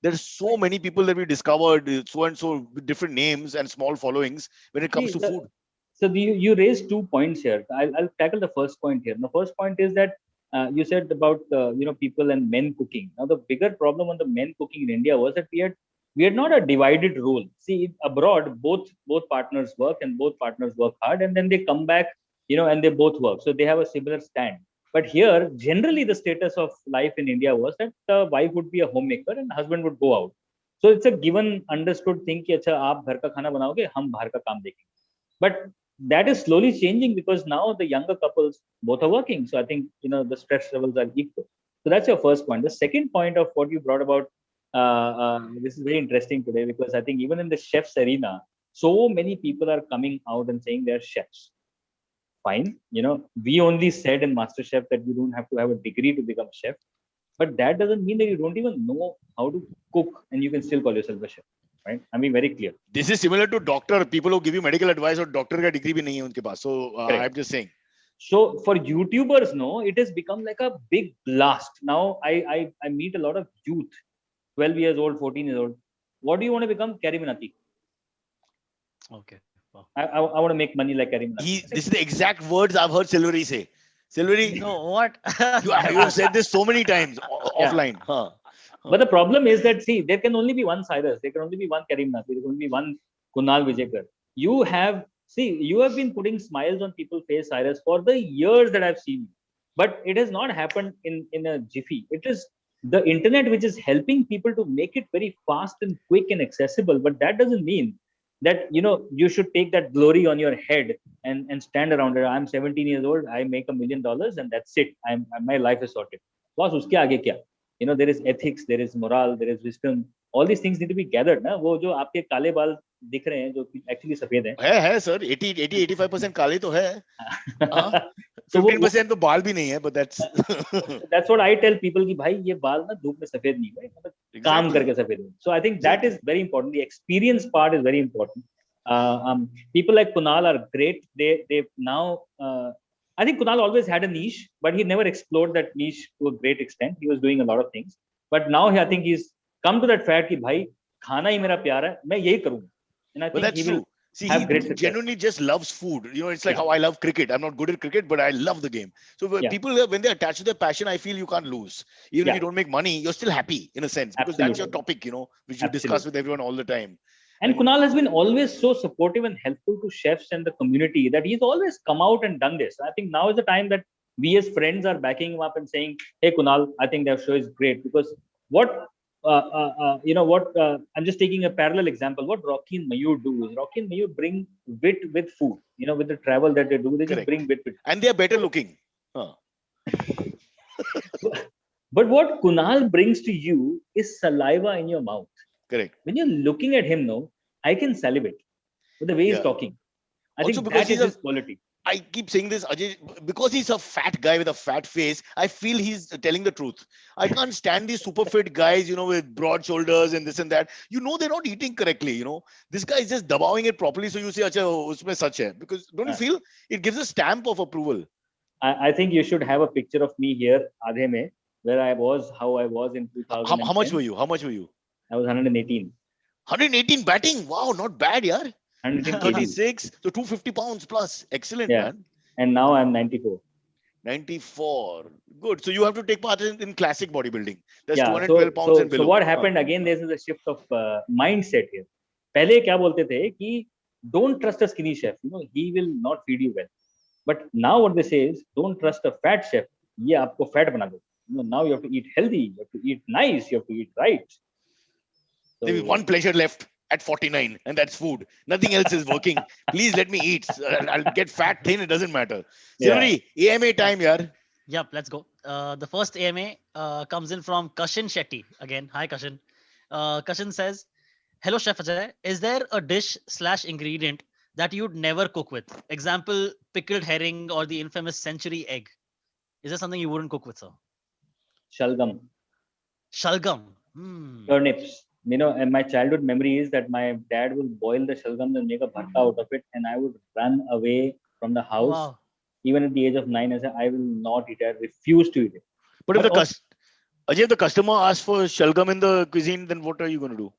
There's so many people that we discovered, so and so with different names and small followings when it comes to food. So you raised 2 points here. I'll tackle the first point here. The first point is that you said about people and men cooking. Now the bigger problem on the men cooking in India was that we had not a divided role. See, abroad both partners work and both partners work hard, and then they come back, and they both work. So they have a similar stand. But here, generally, the status of life in India was that the wife would be a homemaker and the husband would go out. So it's a given, understood thing कि अच्छा आप घर का खाना बनाओगे, हम बाहर का काम देखेंगे. But that is slowly changing because now the younger couples both are working. So I think the stress levels are equal. So that's your first point. The second point of what you brought about, this is very interesting today because I think even in the chef's arena, so many people are coming out and saying they're chefs. Fine, we only said in MasterChef that you don't have to have a degree to become a chef, but that doesn't mean that you don't even know how to cook and you can still call yourself a chef, right? I mean, very clear. This is similar to doctor, people who give you medical advice or doctor ka degree bhi nahi hai unke paas. So I'm just saying. So for YouTubers, it has become like a big blast. Now I meet a lot of youth, 12 years old, 14 years old. What do you want to become? Kariminati. Okay. I want to make money like Kariminati. This is the exact words I've heard Silvery say. Silvery, no, what? you have said this so many times offline. But the problem is that, see, there can only be one Cyrus, there can only be one Kariminati, there can only be one Kunal Vijayakar. You have been putting smiles on people's face, Cyrus, for the years that I've seen you. But it has not happened in a jiffy. It is the internet which is helping people to make it very fast and quick and accessible. But that doesn't mean that you should take that glory on your head and stand around it. I'm 17 years old, I make $1 million and that's it. My life is sorted. Boss, uske aage kya? There is ethics, there is moral, there is wisdom. All these things need to be gathered. Na wo jo aapke kale baal dikh rahe hain, jo actually सफेद है sir, 80-85% काले तो है. 15% तो बाल भी नहीं है, but that's what I tell people कि भाई ये बाल ना धूप में सफेद नहीं है, मतलब काम करके सफेद है. So I think that is very important. The experience part is very important. People like Kunal are great. They now I think Kunal always had a niche, but he never explored that niche to a great extent. He was doing a lot of things, but now I think he's come to that fact कि भाई खाना ही मेरा प्यार है, मैं यही करूँगा. And I think that's true. See, he genuinely just loves food. It's like how I love cricket. I'm not good at cricket, but I love the game. So people, when they attach to their passion, I feel you can't lose. Even if you don't make money, you're still happy in a sense, because that's your topic, which you discuss with everyone all the time. And Kunal has been always so supportive and helpful to chefs and the community that he's always come out and done this. I think now is the time that we as friends are backing him up and saying, hey, Kunal, I think that show is great. Because I'm just taking a parallel example. What Rocky and Mayur do is Rocky and Mayur bring wit with food. With the travel that they do, they just bring wit with food. And they are better looking. But what Kunal brings to you is saliva in your mouth. Correct. When you're looking at him now, I can salivate with the way he's talking. I think that is his quality. I keep saying this, Ajay, because he's a fat guy with a fat face, I feel he's telling the truth. I can't stand these super fit guys, with broad shoulders and this and that. They're not eating correctly, This guy is just dabawing it properly, so you say, acha, usme sach hai. Because don't you feel it gives a stamp of approval? I think you should have a picture of me here, Adhe mein, where how I was in 2000. How much were you? I was 118. 118 batting? Wow, not bad, yaar. 136, so 250 pounds plus. Excellent, man. And now I'm 94. 94. Good. So you have to take part in classic bodybuilding. That's Yeah. 212 pounds and So below. what happened again? This is a shift of mindset here. पहले क्या बोलते थे कि don't trust a skinny chef. You know, he will not feed you well. But now what they say is don't trust a fat chef. ये आपको fat बना दो. You know, now you have to eat healthy. You have to eat nice. You have to eat right. There is one pleasure left at 49, and that's food. Nothing else is working. Please let me eat. I'll get fat, thin. It doesn't matter. Yeah. Silvery, AMA time, yaar. Yep, let's go. The first AMA comes in from Kashin Shetty. Again, hi Kashin. Kashin says, "Hello Chef Ajay. Is there a dish / ingredient that you'd never cook with? Example, pickled herring or the infamous century egg. Is there something you wouldn't cook with, sir?" Shalgam. Shalgam. Turnips. You know, and my childhood memory is that my dad will boil the shalgam and make a bharta out of it, and I would run away from the house. Wow. Even at the age of 9, I said, I will not eat it. I refuse to eat it. But if But the Ajay, if the customer asks for shalgam in the cuisine, then what are you going to do?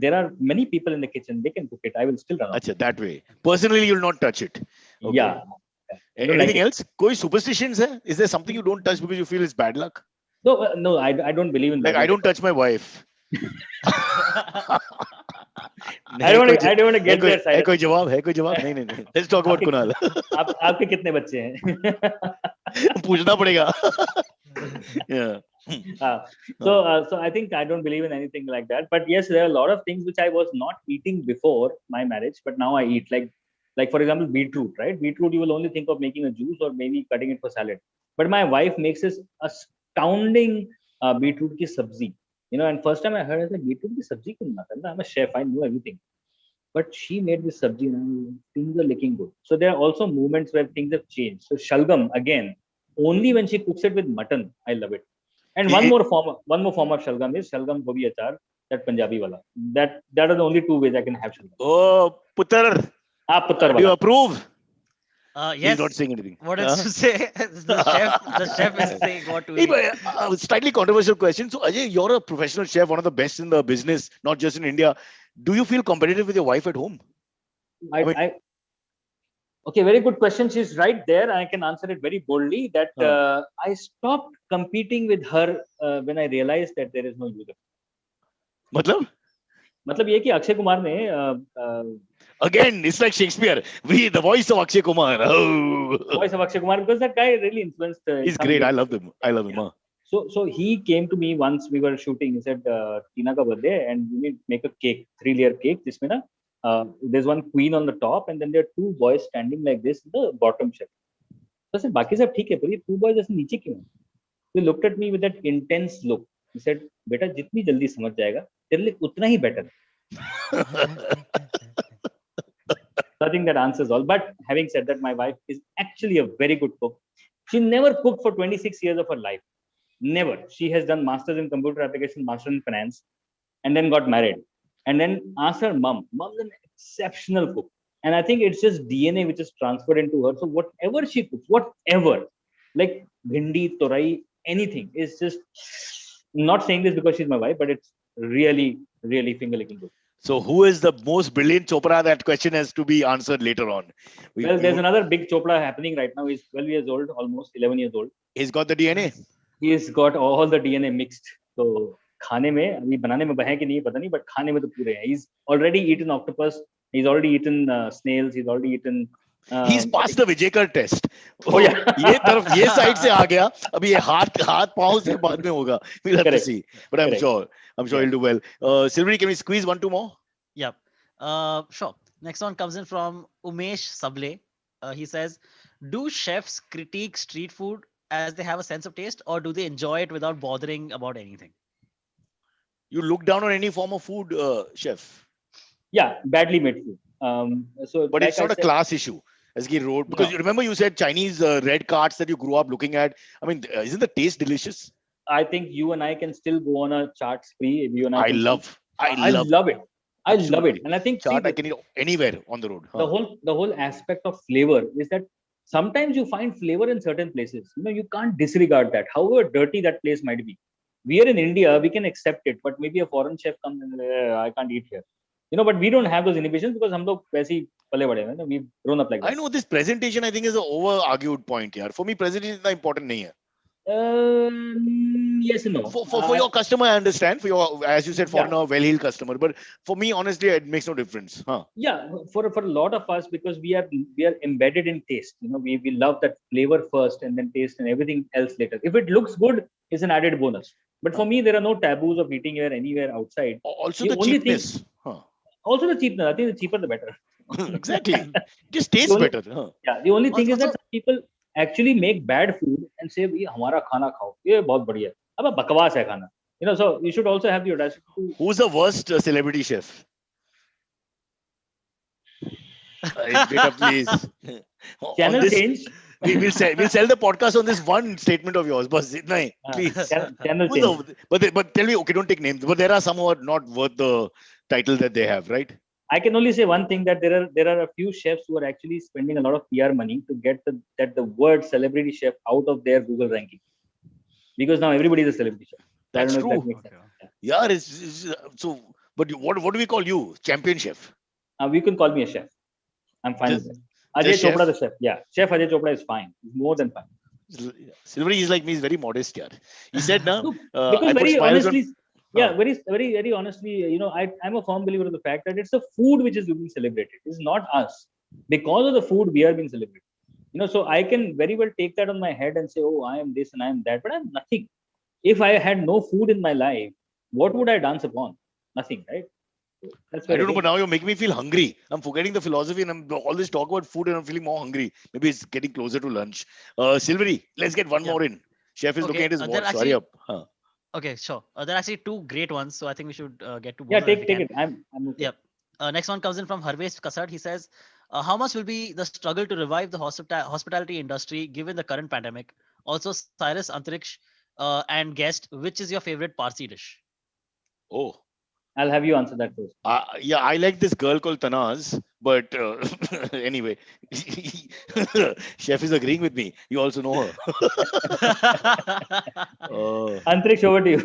There are many people in the kitchen. They can cook it. I will still run away. Achha, that way. Personally, you'll not touch it. Okay. Yeah. I don't Anything like it. else? Koi superstitions hai? Is there something you don't touch because you feel it's bad luck? No, I don't believe in Like that. I don't touch my wife. I don't want to get there. है कोई जवाब है कोई जवाब नहीं नहीं नहीं let's talk about Kunal आपके कितने बच्चे हैं पूछना पड़ेगा yeah so I think I don't believe in anything like that, but yes, there are a lot of things which I was not eating before my marriage, but now I eat, like for example beetroot, right? Beetroot you will only think of making a juice or maybe cutting it for salad, but my wife makes this astounding beetroot ki sabzi. You know, and first time I heard, I said, beetroot ki sabzi kyun na karna? I'm a chef, I know everything. But she made this sabji and things are looking good. So there are also moments where things have changed. So shalgam, again, only when she cooks it with mutton, I love it. And one more form of shalgam is shalgam gobi achar, that Punjabi wala. That are the only two ways I can have shalgam. Oh, Puttar. Puttar Do you wala. approve? Yes. He's not saying anything. What else to say? The chef is saying what to eat. Slightly controversial question. So, Ajay, you're a professional chef, one of the best in the business, not just in India. Do you feel competitive with your wife at home? Okay, very good question. She's right there. I can answer it very boldly that I stopped competing with her when I realized that there is no use of it. मतलब ये कि अक्षय कुमार ने again, it's like Shakespeare. The voice of Akshay Kumar. Oh. Voice of Akshay Kumar, because that guy really influenced. He's great. I love him. I love him. Yeah. So he came to me once we were shooting. He said, "Tina ka birthday, and you need to make a cake, 3-layer cake. जिसमें ना there's one queen on the top, and then there are 2 boys standing like this in the bottom shelf." So I said, "बाकी सब ठीक है, पर ये 2 boys ऐसे नीचे क्यों?" He looked at me with that intense look. He said, "बेटा जितनी जल्दी समझ जाएगा, तेरे लिए उतना ही better." So I think that answers all. But having said that, my wife is actually a very good cook. She never cooked for 26 years of her life. Never. She has done masters in computer application, master in finance, and then got married. And then asked her mom. Mom's an exceptional cook. And I think it's just DNA which is transferred into her. So whatever she cooks, whatever, like bhindi, torai, anything, is just, not saying this because she's my wife, but it's really, really finger-licking good. So who is the most brilliant Chopra? That question has to be answered later on. There's another big Chopra happening right now. He's 12 years old, almost 11 years old. He's got the DNA. He's got all the DNA mixed. So खाने में अभी बनाने में है कि नहीं पता नहीं, but खाने में तो पूरे हैं. He's already eaten octopus. He's already eaten snails. He's already eaten. He's passed the Vijayakar test. Oh yeah. ये side से आ गया. अभी ये हाथ पाँव से बाद में होगा. We'll have to see. But I'm sure he'll do well. Silvery, can we squeeze 1-2 more? Yep. Sure. Next one comes in from Umesh Sable. He says, "Do chefs critique street food as they have a sense of taste, or do they enjoy it without bothering about anything?" You look down on any form of food, chef? Yeah, badly made food. But it's not a class issue. As he wrote, because you remember you said Chinese red carts that you grew up looking at. I mean, isn't the taste delicious? I think you and I can still go on a chart spree. If you and I love it. I love it, and I think chart I can eat anywhere on the road. The whole aspect of flavor is that sometimes you find flavor in certain places. You know, you can't disregard that, however dirty that place might be. We are in India, we can accept it, but maybe a foreign chef comes and I can't eat here. But we don't have those inhibitions because हम लोग वैसे ही पले बड़े हैं, we've grown up like I that. know this presentation, I think, is an over-argued point here. For me, presentation is not important. Nahi hai. Yes and no. For your customer, I understand. For your, as you said, Yeah. foreigner, well-heeled customer. But for me, honestly, it makes no difference. Huh? Yeah, for a lot of us, because we are embedded in taste. We love that flavor first and then taste and everything else later. If it looks good, it's an added bonus. But for me, there are no taboos of eating here anywhere outside. Also, The the only thing, cheapness. Huh. also the cheapness. I think the cheaper the better. Exactly. Just tastes only- better. Huh. Yeah, the only thing is that Also, some people actually make bad food and say, "ये हमारा खाना खाओ, ये बहुत बढ़िया है." अब बकवास है खाना. So you should also have the audacity to. Who's the worst celebrity chef? Data, please. On Channel this, change. we'll sell the podcast on this one statement of yours. But please. Channel Who's change. but tell me, okay, don't take names. But there are some who are not worth the title that they have, right? I can only say one thing, that there are a few chefs who are actually spending a lot of PR money to get the word celebrity chef out of their Google ranking, because now everybody is a celebrity chef. That's I don't know if true. that makes sense. Yeah, so. But what do we call you? Champion chef. You can call me a chef. I'm fine Just- with it. Ajay just Chopra, chef? the chef. Yeah, Chef Ajay Chopra is fine. He's more than fine. Silvery is like me. He's very modest, yeah. He said, "No, No, because I put very smiles honestly, on." yeah, very honestly, I'm a firm believer of the fact that it's the food which is being celebrated. It's not us. Because of the food, we are being celebrated. So I can very well take that on my head and say, oh, I am this and I am that, but I'm nothing. If I had no food in my life, what would I dance upon? Nothing, right? That's I where don't know, again, but now you're making me feel hungry. I'm forgetting the philosophy and I'm all this talk about food and I'm feeling more hungry. Maybe it's getting closer to lunch. Silvery, let's get one Yeah. more in. Chef is looking Okay, at his there watch. actually- Hurry up. Huh. okay, sure. There are actually two great ones, so I think we should get to both yeah, of them if take we take can. it. I'm okay. Yep. Next one comes in from Harvesh Kasad. He says, how much will be the struggle to revive the hospitality industry given the current pandemic? Also, Cyrus, Antariksh, and guest, which is your favorite Parsi dish? Oh. I'll have you answer that first. Yeah, I like this girl called Tanaz, but anyway, chef is agreeing with me. You also know her. Antriksh, over to you.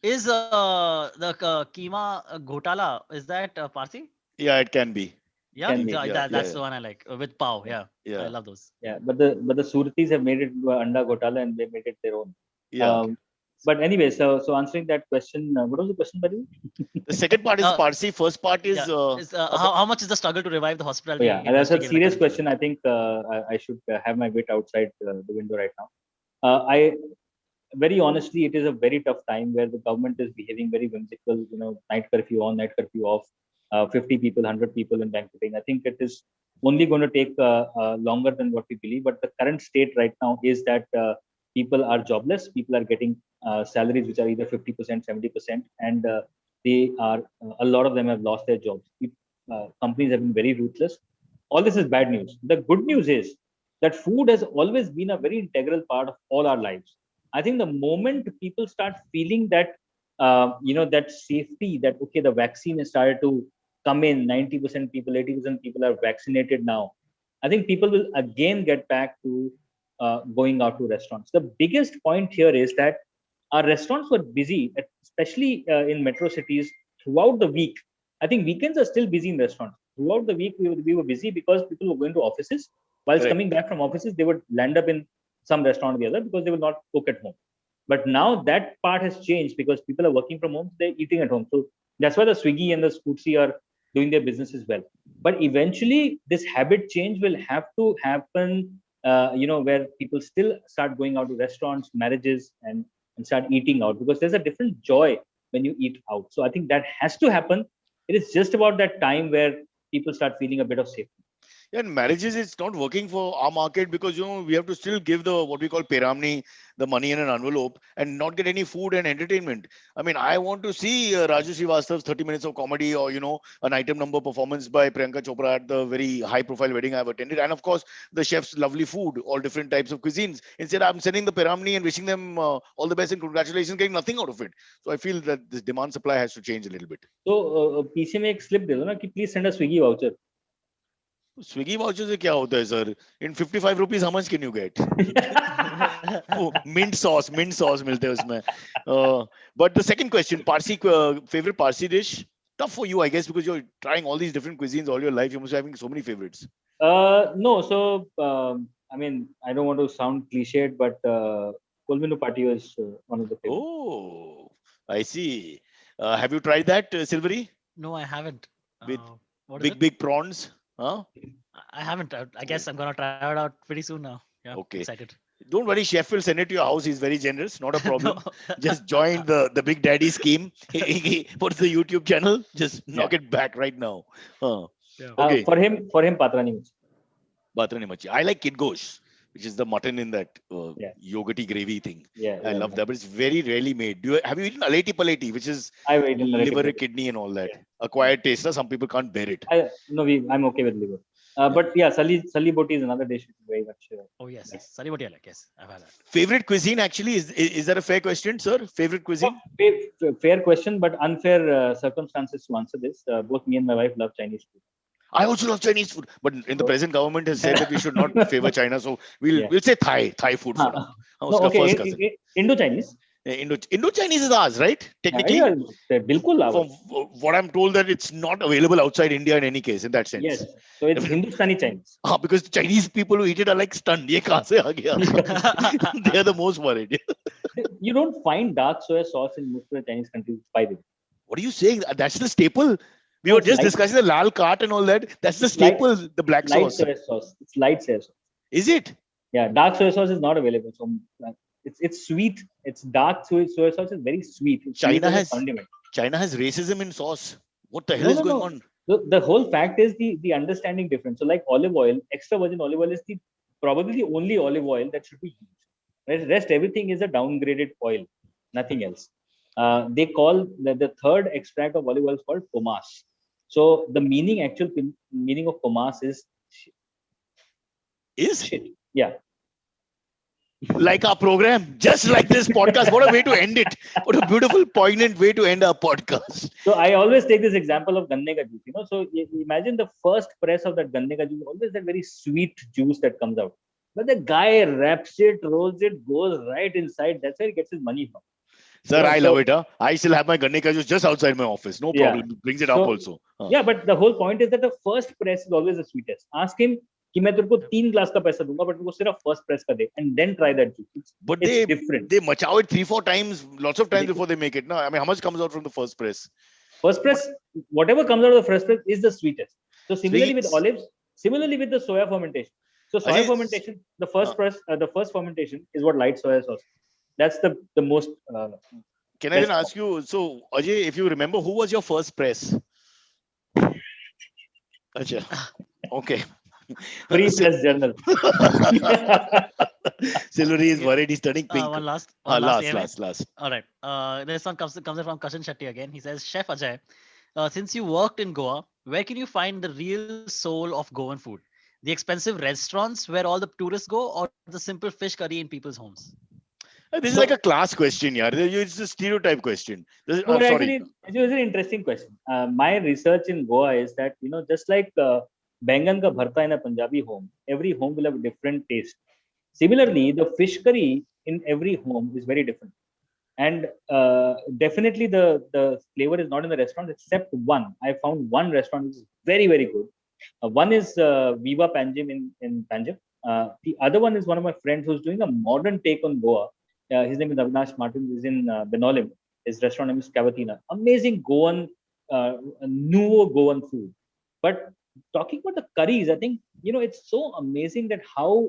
Is the keema ghotala, is that Parsi? Yeah, it can be. Yeah, Can be. that's the one I like with pav. Yeah, Yeah. I love those. Yeah, but the Suretis have made it anda ghotala and they made it their own. Yeah. But anyway, so answering that question, what was the question, by the way? The second part is Parsi. First part is how much is the struggle to revive the hospitality Yeah, that's industry? a given the serious current question. I think I should have my wit outside the window right now. I very honestly, it is a very tough time where the government is behaving very whimsical. Night curfew on, night curfew off, 50 people, 100 people in banqueting. I think it is only going to take longer than what we believe. But the current state right now is that people are jobless. People are getting salaries which are either 50%, 70%, and they are a lot of them have lost their jobs. Companies have been very ruthless. All this is bad news. The good news is that food has always been a very integral part of all our lives. I think the moment people start feeling that, that safety, that okay, the vaccine has started to come in, 90% people, 80% people are vaccinated now. I think people will again get back to going out to restaurants. The biggest point here is that our restaurants were busy, especially in metro cities throughout the week. I think weekends are still busy in restaurants. Throughout the week, we were busy because people were going to offices. Whilst Correct. coming back from offices, they would land up in some restaurant or the other because they will not cook at home. But now that part has changed because people are working from home, they're eating at home. So that's why the Swiggy and the Scootsie are doing their business as well. But eventually, this habit change will have to happen, where people still start going out to restaurants, marriages, and start eating out because there's a different joy when you eat out. So I think that has to happen. It is just about that time where people start feeling a bit of safety. Yeah, and marriages, it's not working for our market because we have to still give the what we call Piramni, the money in an envelope, and not get any food and entertainment. I mean, I want to see Raju Srivastava's 30 minutes of comedy, or an item number performance by Priyanka Chopra at the very high profile wedding I've attended, and of course the chef's lovely food, all different types of cuisines. Instead, I'm sending the Piramni and wishing them all the best and congratulations, getting nothing out of it. So I feel that this demand supply has to change a little bit. तो पीछे में एक slip दे दो ना कि please send a Swiggy voucher. Swiggy voucher से क्या होता है sir? In 55 rupees, how much can you get? Oh, mint sauce मिलते हैं उसमें. But the second question, Parsi favorite Parsi dish? tough for you, I guess, because you're trying all these different cuisines all your life. You must be having so many favorites. No, so I mean, I don't want to sound cliched, but Kolminu Patti was one of the favorites. Oh, I see. Have you tried that, Silvery? No, I haven't. With What is big, it? big prawns? Huh? I haven't. I guess I'm gonna try it out pretty soon now. Yeah, Okay. excited. Don't worry, chef will send it to your house. He's very generous. Not a No. problem. Just join the Big Daddy scheme. What's the YouTube channel? Just knock it back right now. Yeah. Okay. For him, Patrani Michi. Batrani machi. I like kidgosh, which is the mutton in that Yeah. yogurty gravy thing. Yeah, I yeah, love yeah. that, but it's very rarely made. Have you eaten aleti paleti, which is I've eaten liver, relatively. kidney, and all that? Yeah. Acquired taste. Some people can't bear it. I'm okay with liver. Yeah. But yeah, Sali Boti is another dish which is very much. Oh yes, yes. Sorry, what you like? Yes, I've had that. Favorite cuisine, actually, is that a fair question, sir? Favorite cuisine? Fair question, but unfair circumstances to answer this. Both me and my wife love Chinese food. I also love Chinese food, but in the present government has said that we should not favor China, so Yeah. we'll say Thai food for now. No, Uska okay. first cousin. Indo-Chinese. Indo-Chinese is ours, right? Technically, Yeah, bilkul from ours. what I'm told, that it's not available outside India in any case, in that sense. Yes. So it's Hindustani Chinese. Because the Chinese people who eat it are like stunned. Ye kahan se aa gaya? They are the most worried. You don't find dark soy sauce in most of the Chinese countries, by the way. What are you saying? That's the staple. We No, were it's just light- discussing the lal cart and all that. That's the It's light- staple, the black Light sauce. soy sauce. It's light soy sauce. Is it? Yeah, dark soy sauce is not available. So it's sweet. It's dark soy sauce is very sweet. It's China used as a has- condiment. China has racism in sauce. What the hell No, is no, going no. on? The whole fact is the understanding difference. So like olive oil, extra virgin olive oil is probably the only olive oil that should be used. Rest everything is a downgraded oil, nothing else. They call the third extract of olive oil is called pomace. So the actual meaning of pomace is Is shit. Yeah. like our program, just like this podcast. What a way to end it. What a beautiful, poignant way to end our podcast. So I always take this example of ganne ka juice. So imagine the first press of that ganne ka juice, always that very sweet juice that comes out. But the guy wraps it, rolls it, goes right inside. That's where he gets his money from. Sir, Yeah, I so- love it. I still have my ganne ka juice just outside my office. No Yeah. problem. Brings it up So- also. Yeah, but the whole point is that the first press is always the sweetest. Ask him कि मैं तेरे को 3 glass का पैसा दूंगा, but वो सिर्फ first press का दे, and then try that juice. But It's different. they machow it 3-4 times, lots of times before they make it. No, I mean, how much comes out from the first press? First press, whatever comes out of the first press is the sweetest. So similarly with Sweets. olives, similarly with the soya fermentation. So soya Ajay, fermentation, the first press, the first fermentation is what light soya sauce. That's the most. Can I then Best ask you, so Ajay, if you remember, who was your first press? Acha. Okay. Free press journal. Silvery is worried. He's turning pink. One last. Last. All right. This one comes in from Kashan Shetty again. He says, Chef Ajay, since you worked in Goa, where can you find the real soul of Goan food? The expensive restaurants where all the tourists go, or the simple fish curry in people's homes? This is like a class question, yaar. It's a stereotype question. No, I'm but sorry. actually, it was an interesting question. My research in Goa is that, just like Bengan ka bharta in a Punjabi home, every home will have a different taste. Similarly, the fish curry in every home is very different. And definitely the flavor is not in the restaurant except one. I found one restaurant which is very, very good. One is Viva Panjim in Panjim. The other one is one of my friends who's doing a modern take on Goa. His name is Avinash Martin. He's in Benolim. His restaurant name is Cavatina. Amazing Goan, new Goan food. But talking about the curries, I think, it's so amazing that how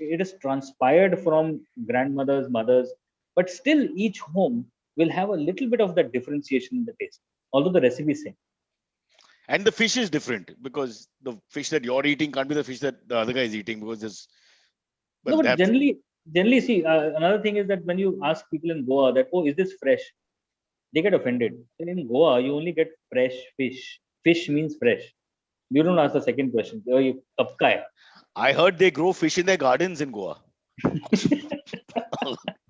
it is transpired from grandmothers, mothers, but still each home will have a little bit of that differentiation in the taste, although the recipe is same. And the fish is different because the fish that you're eating can't be the fish that the other guy is eating because there's. No, but generally, see, another thing is that when you ask people in Goa that, oh, is this fresh? They get offended. And in Goa, you only get fresh fish. Fish means fresh. You don't ask the second question. Oh, you kab ka hai? I heard they grow fish in their gardens in Goa.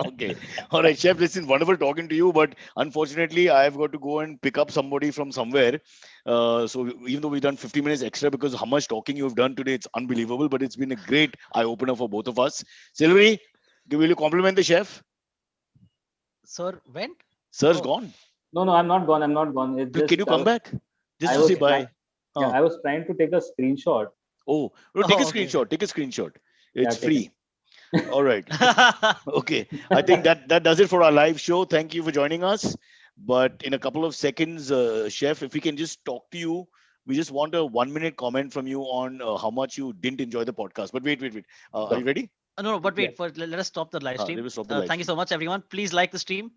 Okay. All right, Chef, listen, wonderful talking to you, but unfortunately, I've got to go and pick up somebody from somewhere. So even though we've done 50 minutes extra because how much talking you've done today, it's unbelievable, but it's been a great eye-opener for both of us. Silvery, will you compliment the chef? Sir, went? Sir's Oh. gone. No, no, I'm not gone. I'm not gone. It's Can just you come back just I to say was bye? yeah, Huh. I was trying to take a screenshot. Oh, no, take a Oh, okay. screenshot. Take a screenshot. Yeah, It's take it. free. All right. Okay. I think that does it for our live show. Thank you for joining us. But in a couple of seconds, Chef, if we can just talk to you, we just want a 1 minute comment from you on how much you didn't enjoy the podcast. But wait. Are Sure. you ready? No, but Yeah. wait. Let us stop the live Let stream. me stop the live Thank you stream. so much, everyone. Please like the stream.